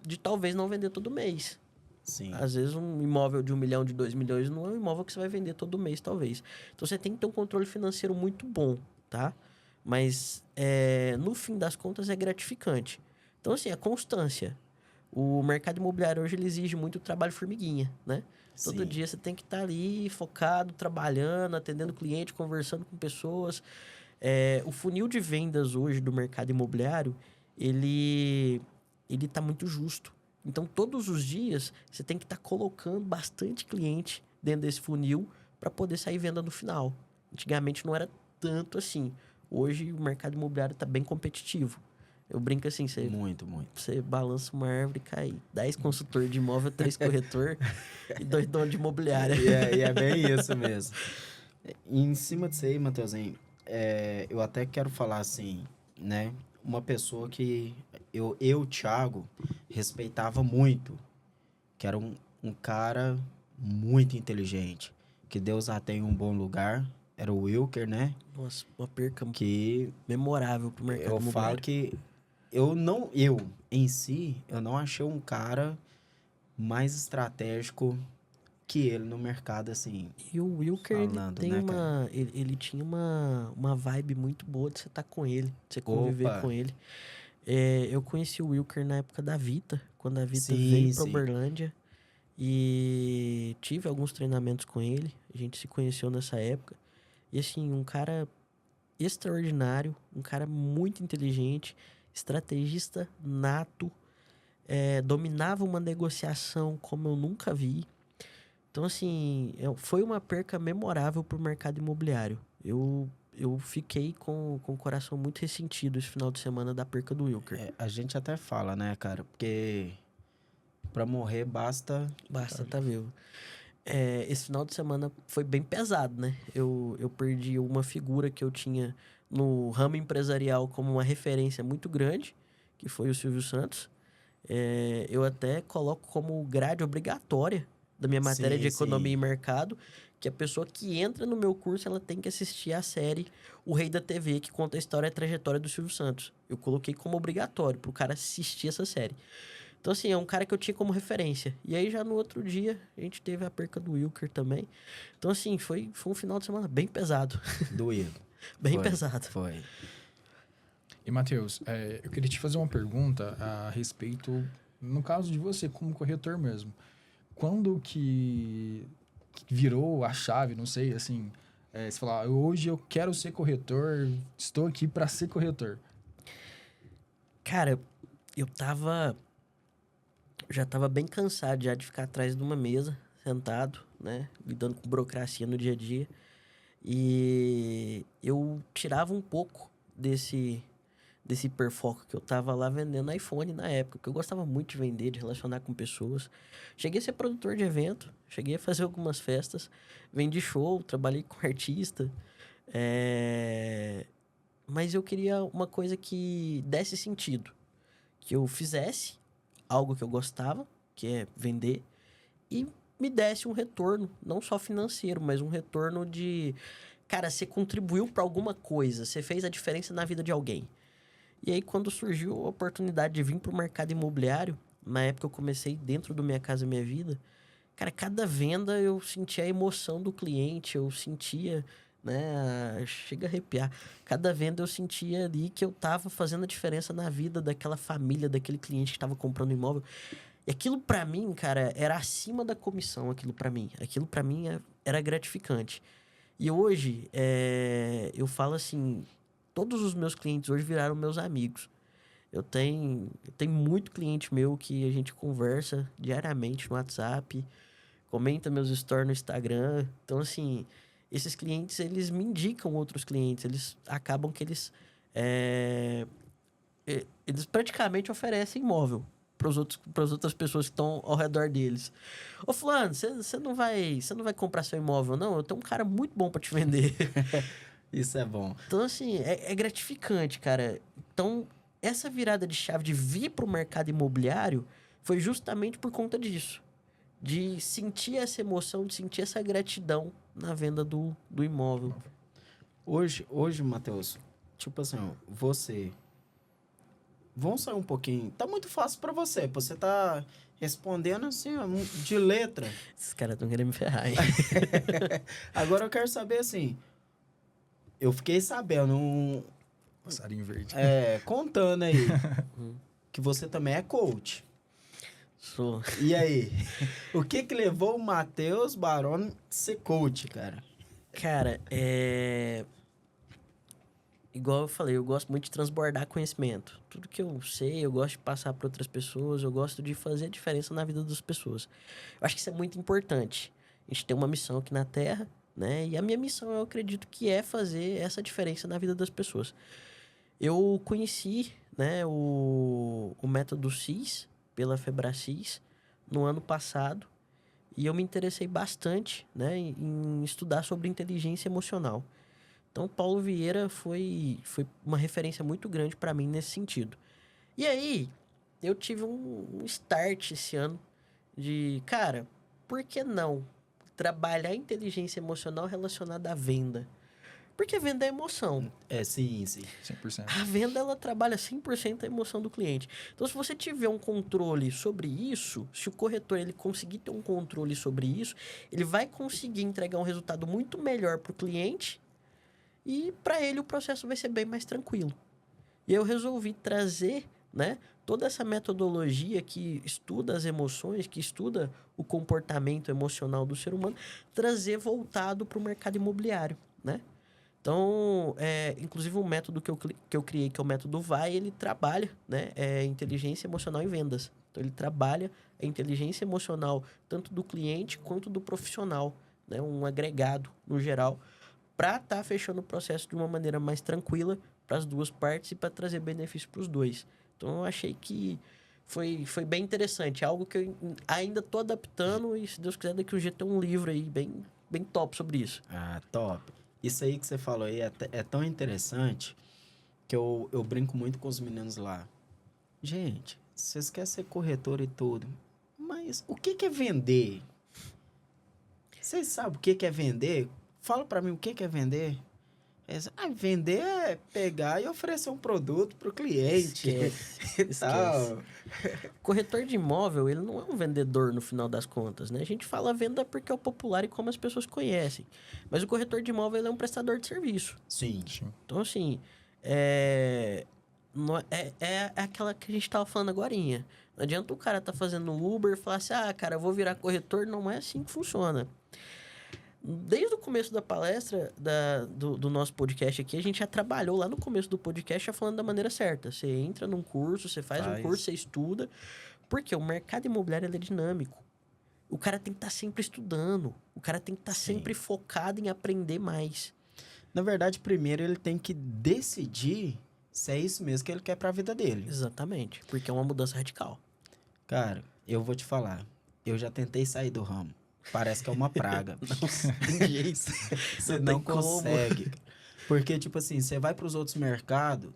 de talvez não vender todo mês. Sim. Às vezes um imóvel de 1 milhão, de 2 milhões, não é um imóvel que você vai vender todo mês, talvez. Então você tem que ter um controle financeiro muito bom, tá? Mas no fim das contas é gratificante. Então, assim, a constância. O mercado imobiliário hoje ele exige muito trabalho formiguinha, né? Todo Sim. dia você tem que estar ali focado, trabalhando, atendendo cliente, conversando com pessoas. O funil de vendas hoje do mercado imobiliário, ele tá muito justo. Então, todos os dias, você tem que estar colocando bastante cliente dentro desse funil para poder sair venda no final. Antigamente não era tanto assim. Hoje, o mercado imobiliário está bem competitivo. Eu brinco assim, Muito. você balança uma árvore e cai 10 consultores de imóvel, 3 corretor e 2 donos de imobiliária. E é bem isso mesmo. E em cima disso aí, Matheusinho, eu até quero falar assim, né? Uma pessoa que eu Thiago, respeitava muito, que era um cara muito inteligente, que Deus a tem em um bom lugar, era o Wilker, né? Nossa, uma perca Que memorável pro mercado eu imobiliário. falo que em si, eu não achei um cara mais estratégico que ele no mercado, assim. E o Wilker, Falando, ele tem né, cara? ele tinha uma vibe muito boa de você estar com ele, de você conviver Opa. com ele. Eu conheci o Wilker na época da Vita, quando a Vita Sim, veio pra sim. Uberlândia. E tive alguns treinamentos com ele. A gente se conheceu nessa época. E assim, um cara extraordinário, um cara muito inteligente, estrategista nato, dominava uma negociação como eu nunca vi. Então, assim, foi uma perca memorável para o mercado imobiliário. Eu fiquei com o coração muito ressentido esse final de semana da perca do Wilker. A gente até fala, né, cara? Porque pra morrer basta. Basta tá vivo. Esse final de semana foi bem pesado, né? Eu perdi uma figura que eu tinha no ramo empresarial como uma referência muito grande, que foi o Silvio Santos. Eu até coloco como grade obrigatória da minha matéria Sim, de economia sim. e mercado, que a pessoa que entra no meu curso, ela tem que assistir a série O Rei da TV, que conta a história e a trajetória do Silvio Santos. Eu coloquei como obrigatório pro cara assistir essa série. Então, assim, é um cara que eu tinha como referência. E aí, já no outro dia, a gente teve a perca do Wilker também. Então, assim, foi um final de semana bem pesado. Doído. Bem Foi, pesado. Foi. E, Matheus, eu queria te fazer uma pergunta a respeito, no caso de você, como corretor mesmo. Quando que virou a chave, não sei, assim, você falar, hoje eu quero ser corretor, estou aqui para ser corretor. Cara, eu já tava bem cansado já de ficar atrás de uma mesa, sentado, né? Lidando com burocracia no dia a dia. E eu tirava um pouco desse hiperfoco que eu tava lá vendendo iPhone na época, porque eu gostava muito de vender, de relacionar com pessoas. Cheguei a ser produtor de evento, cheguei a fazer algumas festas, vendi show, trabalhei com artista. Mas eu queria uma coisa que desse sentido, que eu fizesse algo que eu gostava, que é vender, e me desse um retorno, não só financeiro, mas um retorno de, cara, você contribuiu para alguma coisa, você fez a diferença na vida de alguém. E aí, quando surgiu a oportunidade de vir para o mercado imobiliário, na época eu comecei dentro do Minha Casa Minha Vida, cara, cada venda eu sentia a emoção do cliente, eu sentia, né, chega a arrepiar. Cada venda eu sentia ali que eu tava fazendo a diferença na vida daquela família, daquele cliente que estava comprando imóvel. E aquilo para mim, cara, era acima da comissão, aquilo para mim. Aquilo para mim era gratificante. E hoje, eu falo assim, todos os meus clientes hoje viraram meus amigos. Eu tenho muito cliente meu que a gente conversa diariamente no WhatsApp, comenta meus stories no Instagram. Então, assim, esses clientes, eles me indicam outros clientes. Eles acabam que eles praticamente oferecem imóvel para as outras pessoas que estão ao redor deles. Ô, fulano, você não vai comprar seu imóvel, não? Eu tenho um cara muito bom para te vender. Isso é bom. Então, assim, é gratificante, cara. Então, essa virada de chave de vir para o mercado imobiliário foi justamente por conta disso. De sentir essa emoção, de sentir essa gratidão na venda do imóvel. Hoje, Matheus, tipo assim, ó, você... Vamos sair um pouquinho. Tá muito fácil pra você. Você tá respondendo assim, ó, de letra. Esses caras estão querendo me ferrar, hein? Agora eu quero saber assim... Eu fiquei sabendo, Passarinho verde. contando aí, que você também é coach. Sou. E aí? O que levou o Matheus Baroni a ser coach, cara? Cara, igual eu falei, eu gosto muito de transbordar conhecimento. Tudo que eu sei, eu gosto de passar para outras pessoas, eu gosto de fazer a diferença na vida das pessoas. Eu acho que isso é muito importante. A gente tem uma missão aqui na Terra, né? E a minha missão, eu acredito que é fazer essa diferença na vida das pessoas. Eu conheci, né, o método CIS pela Febracis no ano passado e eu me interessei bastante, né, em estudar sobre inteligência emocional. Então, Paulo Vieira foi uma referência muito grande para mim nesse sentido. E aí, eu tive um start esse ano de, cara, por que não trabalhar a inteligência emocional relacionada à venda? Porque venda é emoção. Sim. 100%. A venda, ela trabalha 100% a emoção do cliente. Então, se você tiver um controle sobre isso, se o corretor ele conseguir ter um controle sobre isso, ele vai conseguir entregar um resultado muito melhor para o cliente e para ele o processo vai ser bem mais tranquilo. E eu resolvi trazer, né, toda essa metodologia que estuda as emoções, que estuda o comportamento emocional do ser humano, trazer voltado para o mercado imobiliário, né? Então, inclusive um método que eu criei, que é o método VAI, ele trabalha, né, inteligência emocional em vendas. Então, ele trabalha a inteligência emocional tanto do cliente quanto do profissional, né, um agregado no geral, para estar fechando o processo de uma maneira mais tranquila para as duas partes e para trazer benefício para os dois. Então, eu achei que foi bem interessante. É algo que eu ainda estou adaptando e, se Deus quiser, daqui um dia tem um livro aí bem top sobre isso. Ah, top. Isso aí que você falou aí é tão interessante que eu brinco muito com os meninos lá. Gente, vocês querem ser corretor e tudo, mas o que é vender? Vocês sabem o que é vender? Fala pra mim o que é vender. Vender é pegar e oferecer um produto pro cliente. Esquece. Tal. Corretor de imóvel, ele não é um vendedor no final das contas, né? A gente fala venda porque é o popular e como as pessoas conhecem. Mas o corretor de imóvel, ele é um prestador de serviço. Sim. Então, assim, é aquela que a gente tava falando agorinha. Não adianta o cara tá fazendo Uber e falar assim, cara, eu vou virar corretor. Não é assim que funciona. Desde o começo da palestra do nosso podcast aqui, a gente já trabalhou lá no começo do podcast já falando da maneira certa. Você entra num curso, você faz um curso, você estuda. Porque o mercado imobiliário ele é dinâmico. O cara tem que estar sempre estudando. O cara tem que estar sempre focado em aprender mais. Na verdade, primeiro ele tem que decidir se é isso mesmo que ele quer pra vida dele. Exatamente. Porque é uma mudança radical. Cara, eu vou te falar. Eu já tentei sair do ramo. Parece que é uma praga. Não tem jeito. Você não consegue. Porque, tipo assim, você vai para os outros mercados,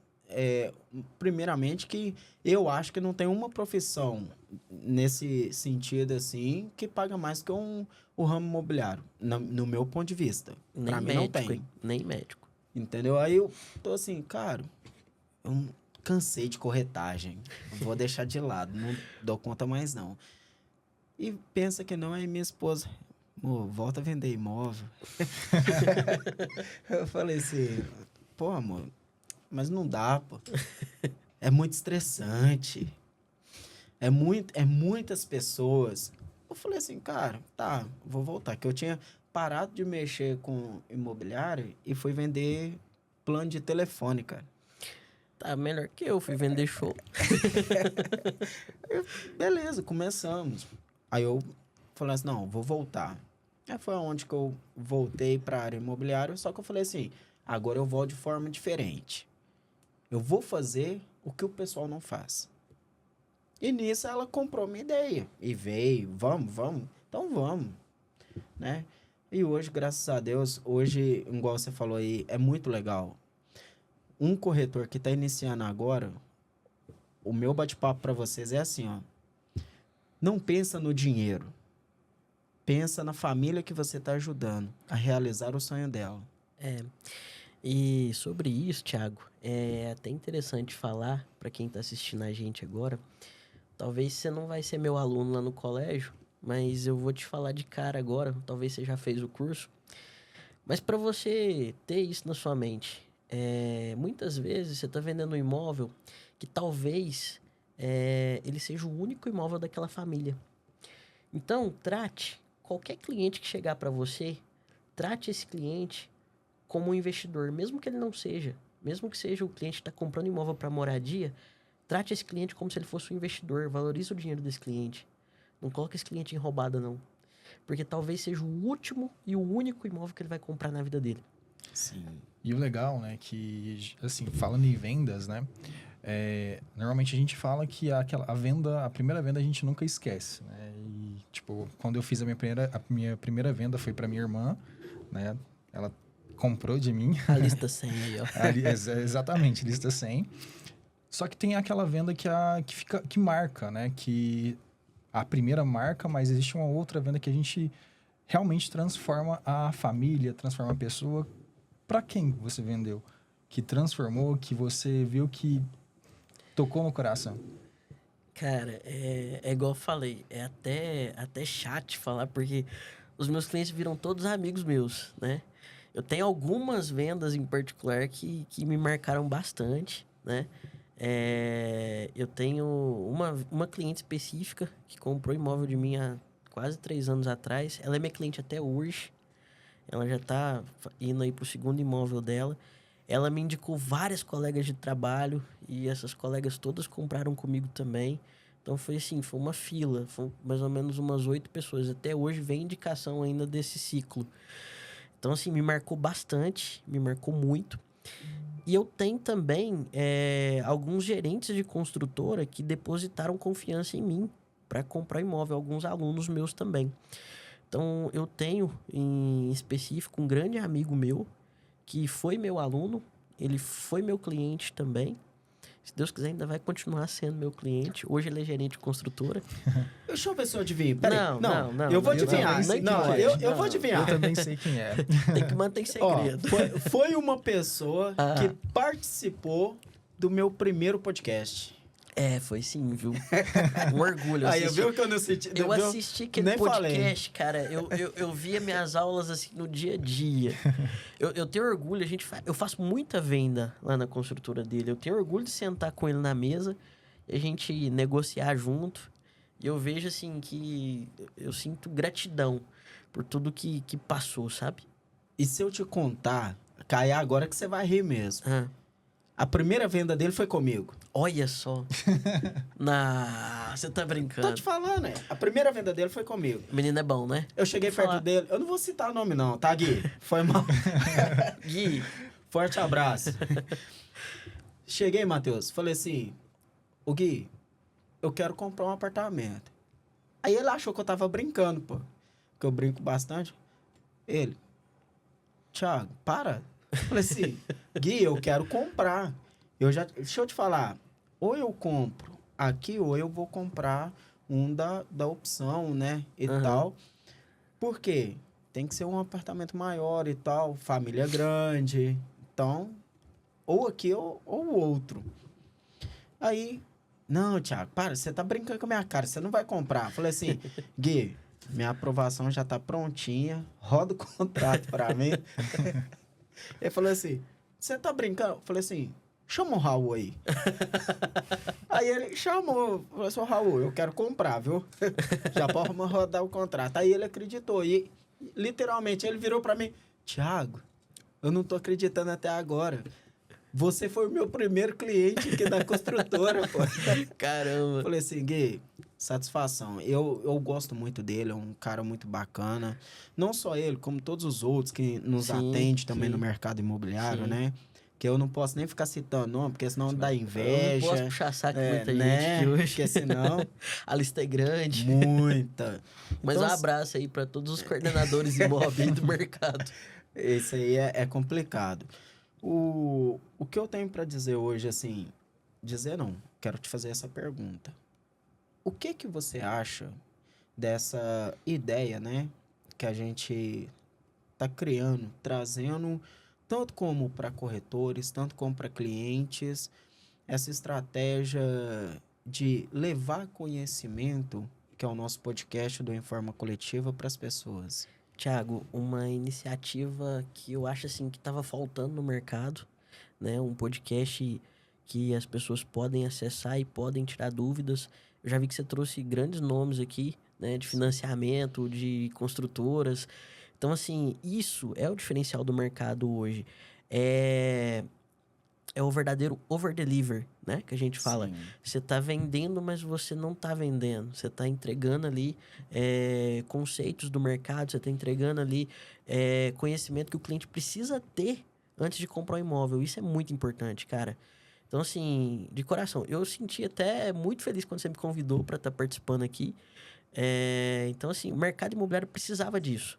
primeiramente que eu acho que não tem uma profissão nesse sentido, assim, que paga mais que o ramo imobiliário, no meu ponto de vista. Para mim não tem. Hein? Nem médico. Entendeu? Aí eu tô assim, cara, eu cansei de corretagem. Vou deixar de lado, não dou conta mais não. E pensa que não, aí minha esposa, amor, volta a vender imóvel. Eu falei assim, pô, amor, mas não dá, pô. É muito estressante. É muitas pessoas. Eu falei assim, cara, tá, vou voltar. Que eu tinha parado de mexer com imobiliário e fui vender plano de telefone, cara. Tá melhor que eu, fui vender show. Beleza, começamos. Aí eu falei assim, não, vou voltar. Aí foi onde que eu voltei para a área imobiliária, só que eu falei assim, agora eu vou de forma diferente. Eu vou fazer o que o pessoal não faz. E nisso ela comprou minha ideia. E veio, vamos. Então vamos, né? E hoje, graças a Deus, hoje, igual você falou aí, é muito legal. Um corretor que está iniciando agora, o meu bate-papo para vocês é assim, ó. Não pensa no dinheiro. Pensa na família que você está ajudando a realizar o sonho dela. E sobre isso, Thiago, é até interessante falar para quem está assistindo a gente agora. Talvez você não vai ser meu aluno lá no colégio, mas eu vou te falar de cara agora. Talvez você já fez o curso. Mas para você ter isso na sua mente, muitas vezes você está vendendo um imóvel que talvez ele seja o único imóvel daquela família. Então, trate qualquer cliente que chegar para você, trate esse cliente como um investidor, mesmo que ele não seja. Mesmo que seja o cliente que está comprando imóvel para moradia, trate esse cliente como se ele fosse um investidor. Valorize o dinheiro desse cliente. Não coloque esse cliente em roubada, não. Porque talvez seja o último e o único imóvel que ele vai comprar na vida dele. Sim. E o legal, né, que, assim, falando em vendas, né, normalmente a gente fala que a primeira venda a gente nunca esquece, né? E, tipo, quando eu fiz a minha primeira venda foi para minha irmã, né? Ela comprou de mim. A lista 100 aí, ó. Exatamente, lista 100. Só que tem aquela venda que marca, né? Que a primeira marca, mas existe uma outra venda que a gente realmente transforma a família, transforma a pessoa. Para quem você vendeu? Que transformou, que você viu que tocou no coração. Cara, é igual eu falei, é até chato falar, porque os meus clientes viram todos amigos meus, né? Eu tenho algumas vendas em particular que me marcaram bastante, né? Eu tenho uma cliente específica que comprou imóvel de mim há quase 3 anos atrás. Ela é minha cliente até hoje. Ela já tá indo aí pro segundo imóvel dela. Ela me indicou várias colegas de trabalho e essas colegas todas compraram comigo também. Então foi assim, foi uma fila, foi mais ou menos umas 8 pessoas. Até hoje vem indicação ainda desse ciclo. Então assim, me marcou bastante, me marcou muito. E eu tenho também alguns gerentes de construtora que depositaram confiança em mim para comprar imóvel, alguns alunos meus também. Então, eu tenho, em específico, um grande amigo meu, que foi meu aluno, ele foi meu cliente também. Se Deus quiser, ainda vai continuar sendo meu cliente. Hoje ele é gerente de construtora. Deixa eu ver se eu adivinho. Peraí. Não. Eu vou adivinhar. Eu vou adivinhar. Eu também sei quem é. Tem que manter em segredo. Ó, foi uma pessoa que participou do meu primeiro podcast. Foi sim, viu? Um orgulho. Aí eu vi que eu não senti... Eu assisti aquele nem podcast, cara. Eu via minhas aulas assim no dia a dia. Eu tenho orgulho, eu faço muita venda lá na construtora dele. Eu tenho orgulho de sentar com ele na mesa e a gente negociar junto. E eu vejo assim que eu sinto gratidão por tudo que passou, sabe? E se eu te contar, Caia, agora que você vai rir mesmo. A primeira venda dele foi comigo. Olha só. Você tá brincando. Tô te falando, né? A primeira venda dele foi comigo. O menino é bom, né? Eu cheguei perto dele. Eu não vou citar o nome, não, tá, Gui? Foi mal. Gui. Forte abraço. Cheguei, Matheus. Falei assim: ô Gui, eu quero comprar um apartamento. Aí ele achou que eu tava brincando, pô. Que eu brinco bastante. Ele: Thiago, para. Falei assim: Gui, eu quero comprar. Deixa eu te falar. Ou eu compro aqui, ou eu vou comprar um da opção, né? E tal. Por quê? Tem que ser um apartamento maior e tal. Família grande. Então, ou aqui ou o outro. Aí, não, Thiago, para. Você tá brincando com a minha cara. Você não vai comprar. Falei assim: Gui, minha aprovação já tá prontinha. Roda o contrato pra mim. Ele falou assim: você tá brincando? Eu falei assim: chama o Raul aí. Aí ele chamou. Falou assim: Raul, eu quero comprar, viu? Já pode rodar o contrato. Aí ele acreditou. E literalmente ele virou pra mim: Thiago, eu não tô acreditando até agora. Você foi o meu primeiro cliente aqui da construtora, pô. Caramba. Falei assim: Gui, satisfação. Eu gosto muito dele, é um cara muito bacana. Não só ele, como todos os outros que nos atendem também no mercado imobiliário, né? Que eu não posso nem ficar citando nome, porque senão dá inveja. Eu não posso puxar saco com muita né? gente aqui hoje. Porque senão... A lista é grande. Muita. Mas então, um abraço aí para todos os coordenadores imóveis do mercado. Esse aí é complicado. O que eu tenho para dizer hoje, assim... Dizer não, quero te fazer essa pergunta. O que você acha dessa ideia, né? Que a gente tá criando, trazendo, tanto como para corretores, tanto como para clientes, essa estratégia de levar conhecimento, que é o nosso podcast do Informa Coletiva, para as pessoas. Thiago, uma iniciativa que eu acho assim que estava faltando no mercado, né? Um podcast que as pessoas podem acessar e podem tirar dúvidas. Eu já vi que você trouxe grandes nomes aqui, né? De financiamento, de construtoras. Então, assim, isso é o diferencial do mercado hoje. É o verdadeiro over-deliver, né? Que a gente fala. Sim. Você tá vendendo, mas você não tá vendendo. Você tá entregando ali conceitos do mercado, você tá entregando ali conhecimento que o cliente precisa ter antes de comprar um imóvel. Isso é muito importante, cara. Então, assim, de coração, eu senti até muito feliz quando você me convidou para estar participando aqui. Então, assim, o mercado imobiliário precisava disso.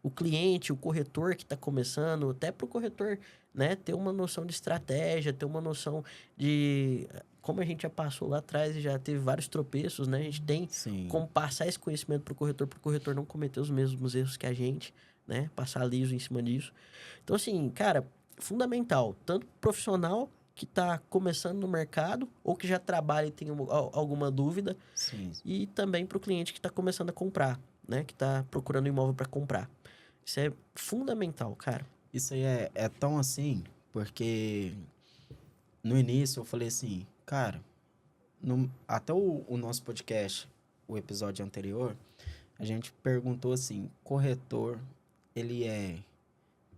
O cliente, o corretor que está começando, até para o corretor, né, ter uma noção de estratégia, ter uma noção de... Como a gente já passou lá atrás e já teve vários tropeços, né? A gente tem como passar esse conhecimento para o corretor não cometer os mesmos erros que a gente, né? Passar liso em cima disso. Então, assim, cara, fundamental. Tanto profissional que está começando no mercado ou que já trabalha e tem alguma dúvida. Sim. E também para o cliente que está começando a comprar, né? Que está procurando um imóvel para comprar. Isso é fundamental, cara. Isso aí é tão assim, porque no início eu falei assim, cara, até o nosso podcast, o episódio anterior, a gente perguntou assim, corretor, ele é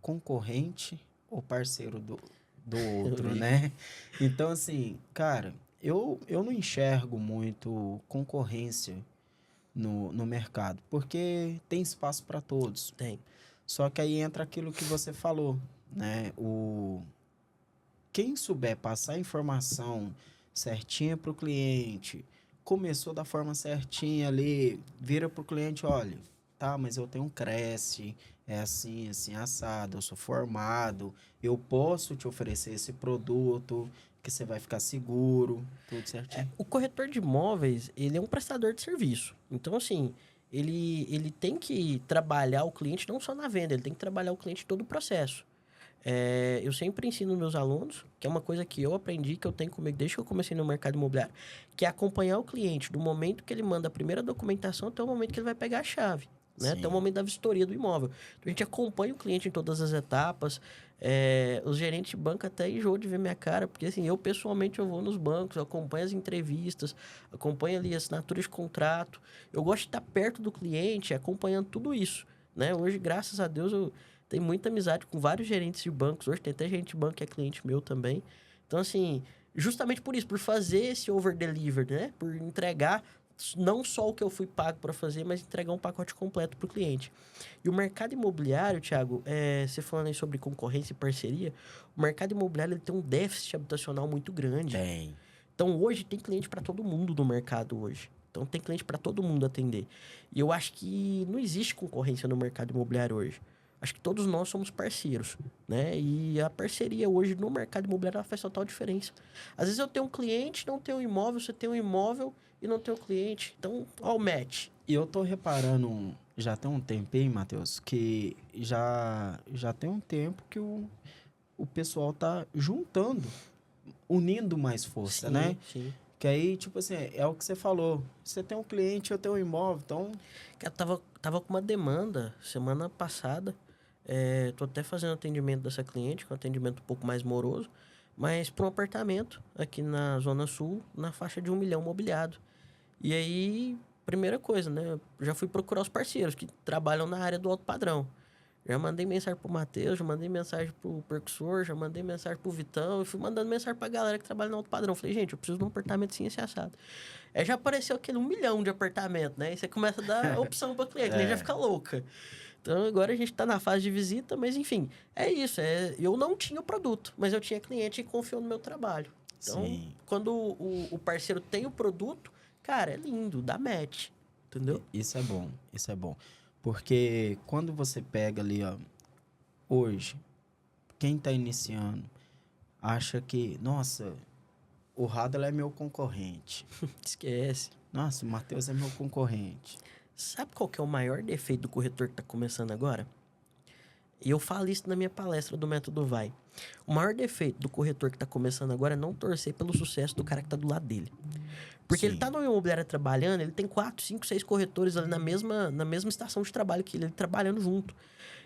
concorrente ou parceiro do outro, né? Então, assim, cara, eu não enxergo muito concorrência no mercado, porque tem espaço para todos. Tem. Só que aí entra aquilo que você falou, né? Quem souber passar a informação certinha para o cliente, começou da forma certinha ali, vira para o cliente, olha, tá, mas eu tenho um Cresce, é assim, assim, assado, eu sou formado, eu posso te oferecer esse produto, que você vai ficar seguro, tudo certinho. O corretor de imóveis, ele é um prestador de serviço. Então, assim, ele tem que trabalhar o cliente não só na venda, ele tem que trabalhar o cliente em todo o processo. Eu sempre ensino meus alunos, que é uma coisa que eu aprendi, que eu tenho comigo desde que eu comecei no mercado imobiliário, que é acompanhar o cliente do momento que ele manda a primeira documentação até o momento que ele vai pegar a chave. Né? Até o momento da vistoria do imóvel. Então, a gente acompanha o cliente em todas as etapas. Os gerentes de banco até enjoam de ver minha cara, porque assim, eu pessoalmente eu vou nos bancos, eu acompanho as entrevistas, acompanho ali assinaturas de contrato. Eu gosto de estar perto do cliente, acompanhando tudo isso. Né? Hoje, graças a Deus, eu tenho muita amizade com vários gerentes de bancos. Hoje tem até gerente de banco que é cliente meu também. Então, assim, justamente por isso, por fazer esse over-deliver, né? Por entregar não só o que eu fui pago para fazer, mas entregar um pacote completo para o cliente. E o mercado imobiliário, Thiago, você falando aí sobre concorrência e parceria, o mercado imobiliário ele tem um déficit habitacional muito grande. Tem. Então, hoje, tem cliente para todo mundo no mercado hoje. Então, tem cliente para todo mundo atender. E eu acho que não existe concorrência no mercado imobiliário hoje. Acho que todos nós somos parceiros, né? E a parceria hoje no mercado imobiliário ela faz total diferença. Às vezes eu tenho um cliente, não tenho um imóvel, você tem um imóvel e não tem um cliente. Então, ó o match. E eu tô reparando, já tem um tempinho, Matheus, que já tem um tempo que o pessoal tá juntando, unindo mais força, Sim, né? sim. Que aí, tipo assim, é o que você falou. Você tem um cliente, eu tenho um imóvel, então... Cara, tava com uma demanda semana passada. Tô até fazendo atendimento dessa cliente, com um atendimento um pouco mais moroso, mas para um apartamento aqui na Zona Sul, na faixa de 1 milhão mobiliado. E aí, primeira coisa, né? Já fui procurar os parceiros que trabalham na área do alto padrão. Já mandei mensagem pro Matheus, já mandei mensagem pro Percussor, já mandei mensagem pro Vitão, e fui mandando mensagem pra galera que trabalha no alto padrão. Falei, gente, eu preciso de um apartamento assim, esse assado. Já apareceu aquele 1 milhão de apartamento, né? E você começa a dar opção pra cliente, ele já fica louca. Então, agora a gente tá na fase de visita, mas enfim, é isso. Eu não tinha o produto, mas eu tinha cliente que confiou no meu trabalho. Então, Sim. quando o parceiro tem o produto, cara, é lindo, dá match, entendeu? Isso é bom, isso é bom. Porque quando você pega ali, ó, hoje, quem tá iniciando acha que, nossa, o Radler é meu concorrente. Esquece. Nossa, o Matheus é meu concorrente. Sabe qual que é o maior defeito do corretor que tá começando agora? E eu falo isso na minha palestra do Método Vai. O maior defeito do corretor que tá começando agora é não torcer pelo sucesso do cara que tá do lado dele. Porque ele Sim. tá no imobiliário trabalhando, ele tem 4, 5, 6 corretores ali na mesma estação de trabalho que ele trabalhando junto.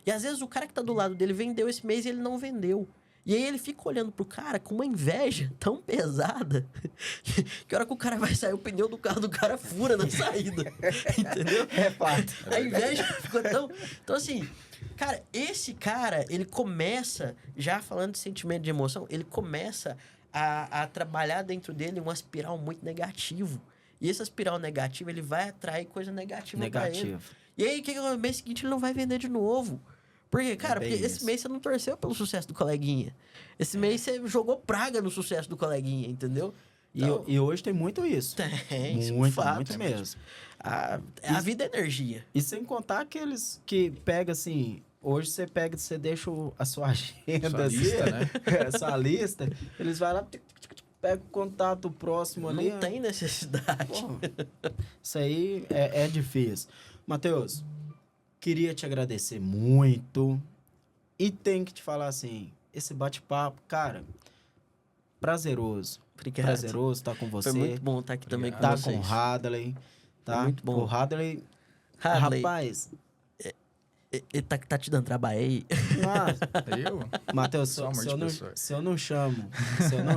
E às vezes o cara que tá do lado dele vendeu esse mês e ele não vendeu. E aí ele fica olhando pro cara com uma inveja tão pesada que a hora que o cara vai sair, o pneu do carro do cara fura na saída. Entendeu? É fato. A inveja ficou tão... Então, assim, cara, esse cara, ele começa, já falando de sentimento de emoção, ele começa a trabalhar dentro dele uma espiral muito negativo. E essa espiral negativa, ele vai atrair coisa negativa pra ele. Negativo. E aí, no mês seguinte, ele não vai vender de novo. Por quê? Cara, bem porque esse isso. mês você não torceu pelo sucesso do coleguinha. Esse mês você jogou praga no sucesso do coleguinha, entendeu? Então, E hoje tem muito isso. tem, isso é um Muito, fato. muito mesmo. A vida é energia. E sem contar aqueles que pega assim, hoje você deixa a sua agenda, Sua assim, lista, né? sua lista, eles vão lá, pega o contato próximo ali. Não tem necessidade. Porra, isso aí é difícil. Matheus, queria te agradecer muito e tenho que te falar assim, esse bate-papo, cara, prazeroso. Obrigado. Prazeroso estar com você. Foi muito bom estar aqui também com Tá vocês. com o Radley, tá? Foi muito bom. O Radley, Hadley, rapaz, ele tá te dando trabalho aí? nossa, Eu? Matheus, Só amor de pessoa. se eu não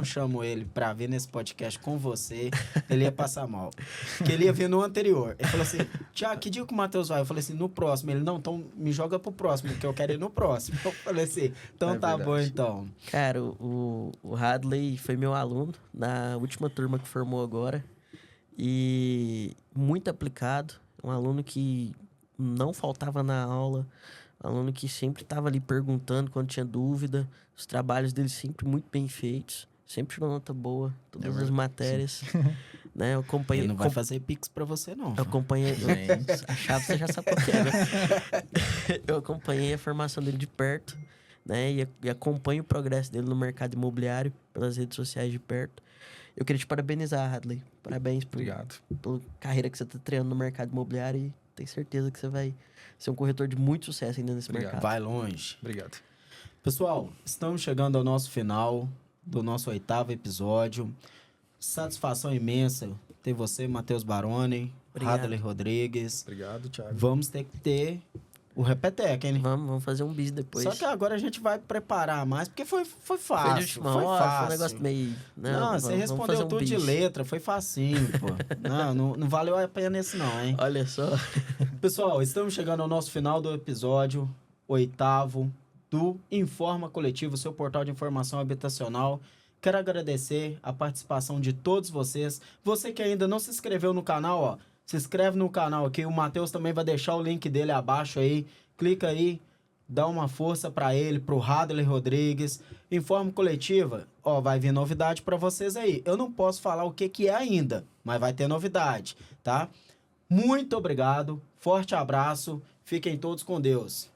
chamo ele pra vir nesse podcast com você, ele ia passar mal. Porque ele ia vir no anterior. Ele falou assim, Tiago, que dia que o Matheus vai? Eu falei assim, no próximo. Ele, não, então me joga pro próximo, que eu quero ir no próximo. Eu falei assim, então É tá verdade. bom então. Cara, o Hadley foi meu aluno na última turma que formou agora. E muito aplicado. Um aluno que não faltava na aula. Um aluno que sempre estava ali perguntando quando tinha dúvida. Os trabalhos dele sempre muito bem feitos. Sempre tirou nota boa. Todas as matérias. Né? Eu acompanhei... Ele não vai fazer pix pra você, não. Eu acompanhei... Gente. A chave você já sabe qual que é, né? Eu acompanhei a formação dele de perto, né? E acompanho o progresso dele no mercado imobiliário pelas redes sociais de perto. Eu queria te parabenizar, Hadley. Parabéns Obrigado. pela carreira que você está treinando no mercado imobiliário e tenho certeza que você vai ser um corretor de muito sucesso ainda nesse Obrigado. mercado. Vai longe. Obrigado. Pessoal, estamos chegando ao nosso final do nosso 8º episódio. Satisfação imensa ter você, Matheus Baroni, Obrigado. Radley Rodrigues. Obrigado, Thiago. Vamos ter que ter o Repetec, hein? Vamos fazer um bis depois. Só que agora a gente vai preparar mais, porque foi foi fácil. de última Foi hora, fácil. foi um negócio meio... Não, você vamos respondeu fazer um tudo de bis. letra, foi facinho, pô. Não valeu a pena esse não, hein? Olha só. Pessoal, estamos chegando ao nosso final do episódio 8º do Informa Coletivo, seu portal de informação habitacional. Quero agradecer a participação de todos vocês. Você que ainda não se inscreveu no canal, ó, se inscreve no canal aqui. O Matheus também vai deixar o link dele abaixo aí. Clica aí, dá uma força para ele, pro Radley Rodrigues. Informa Coletiva, ó, vai vir novidade para vocês aí. Eu não posso falar o que é ainda, mas vai ter novidade, tá? Muito obrigado, forte abraço, fiquem todos com Deus.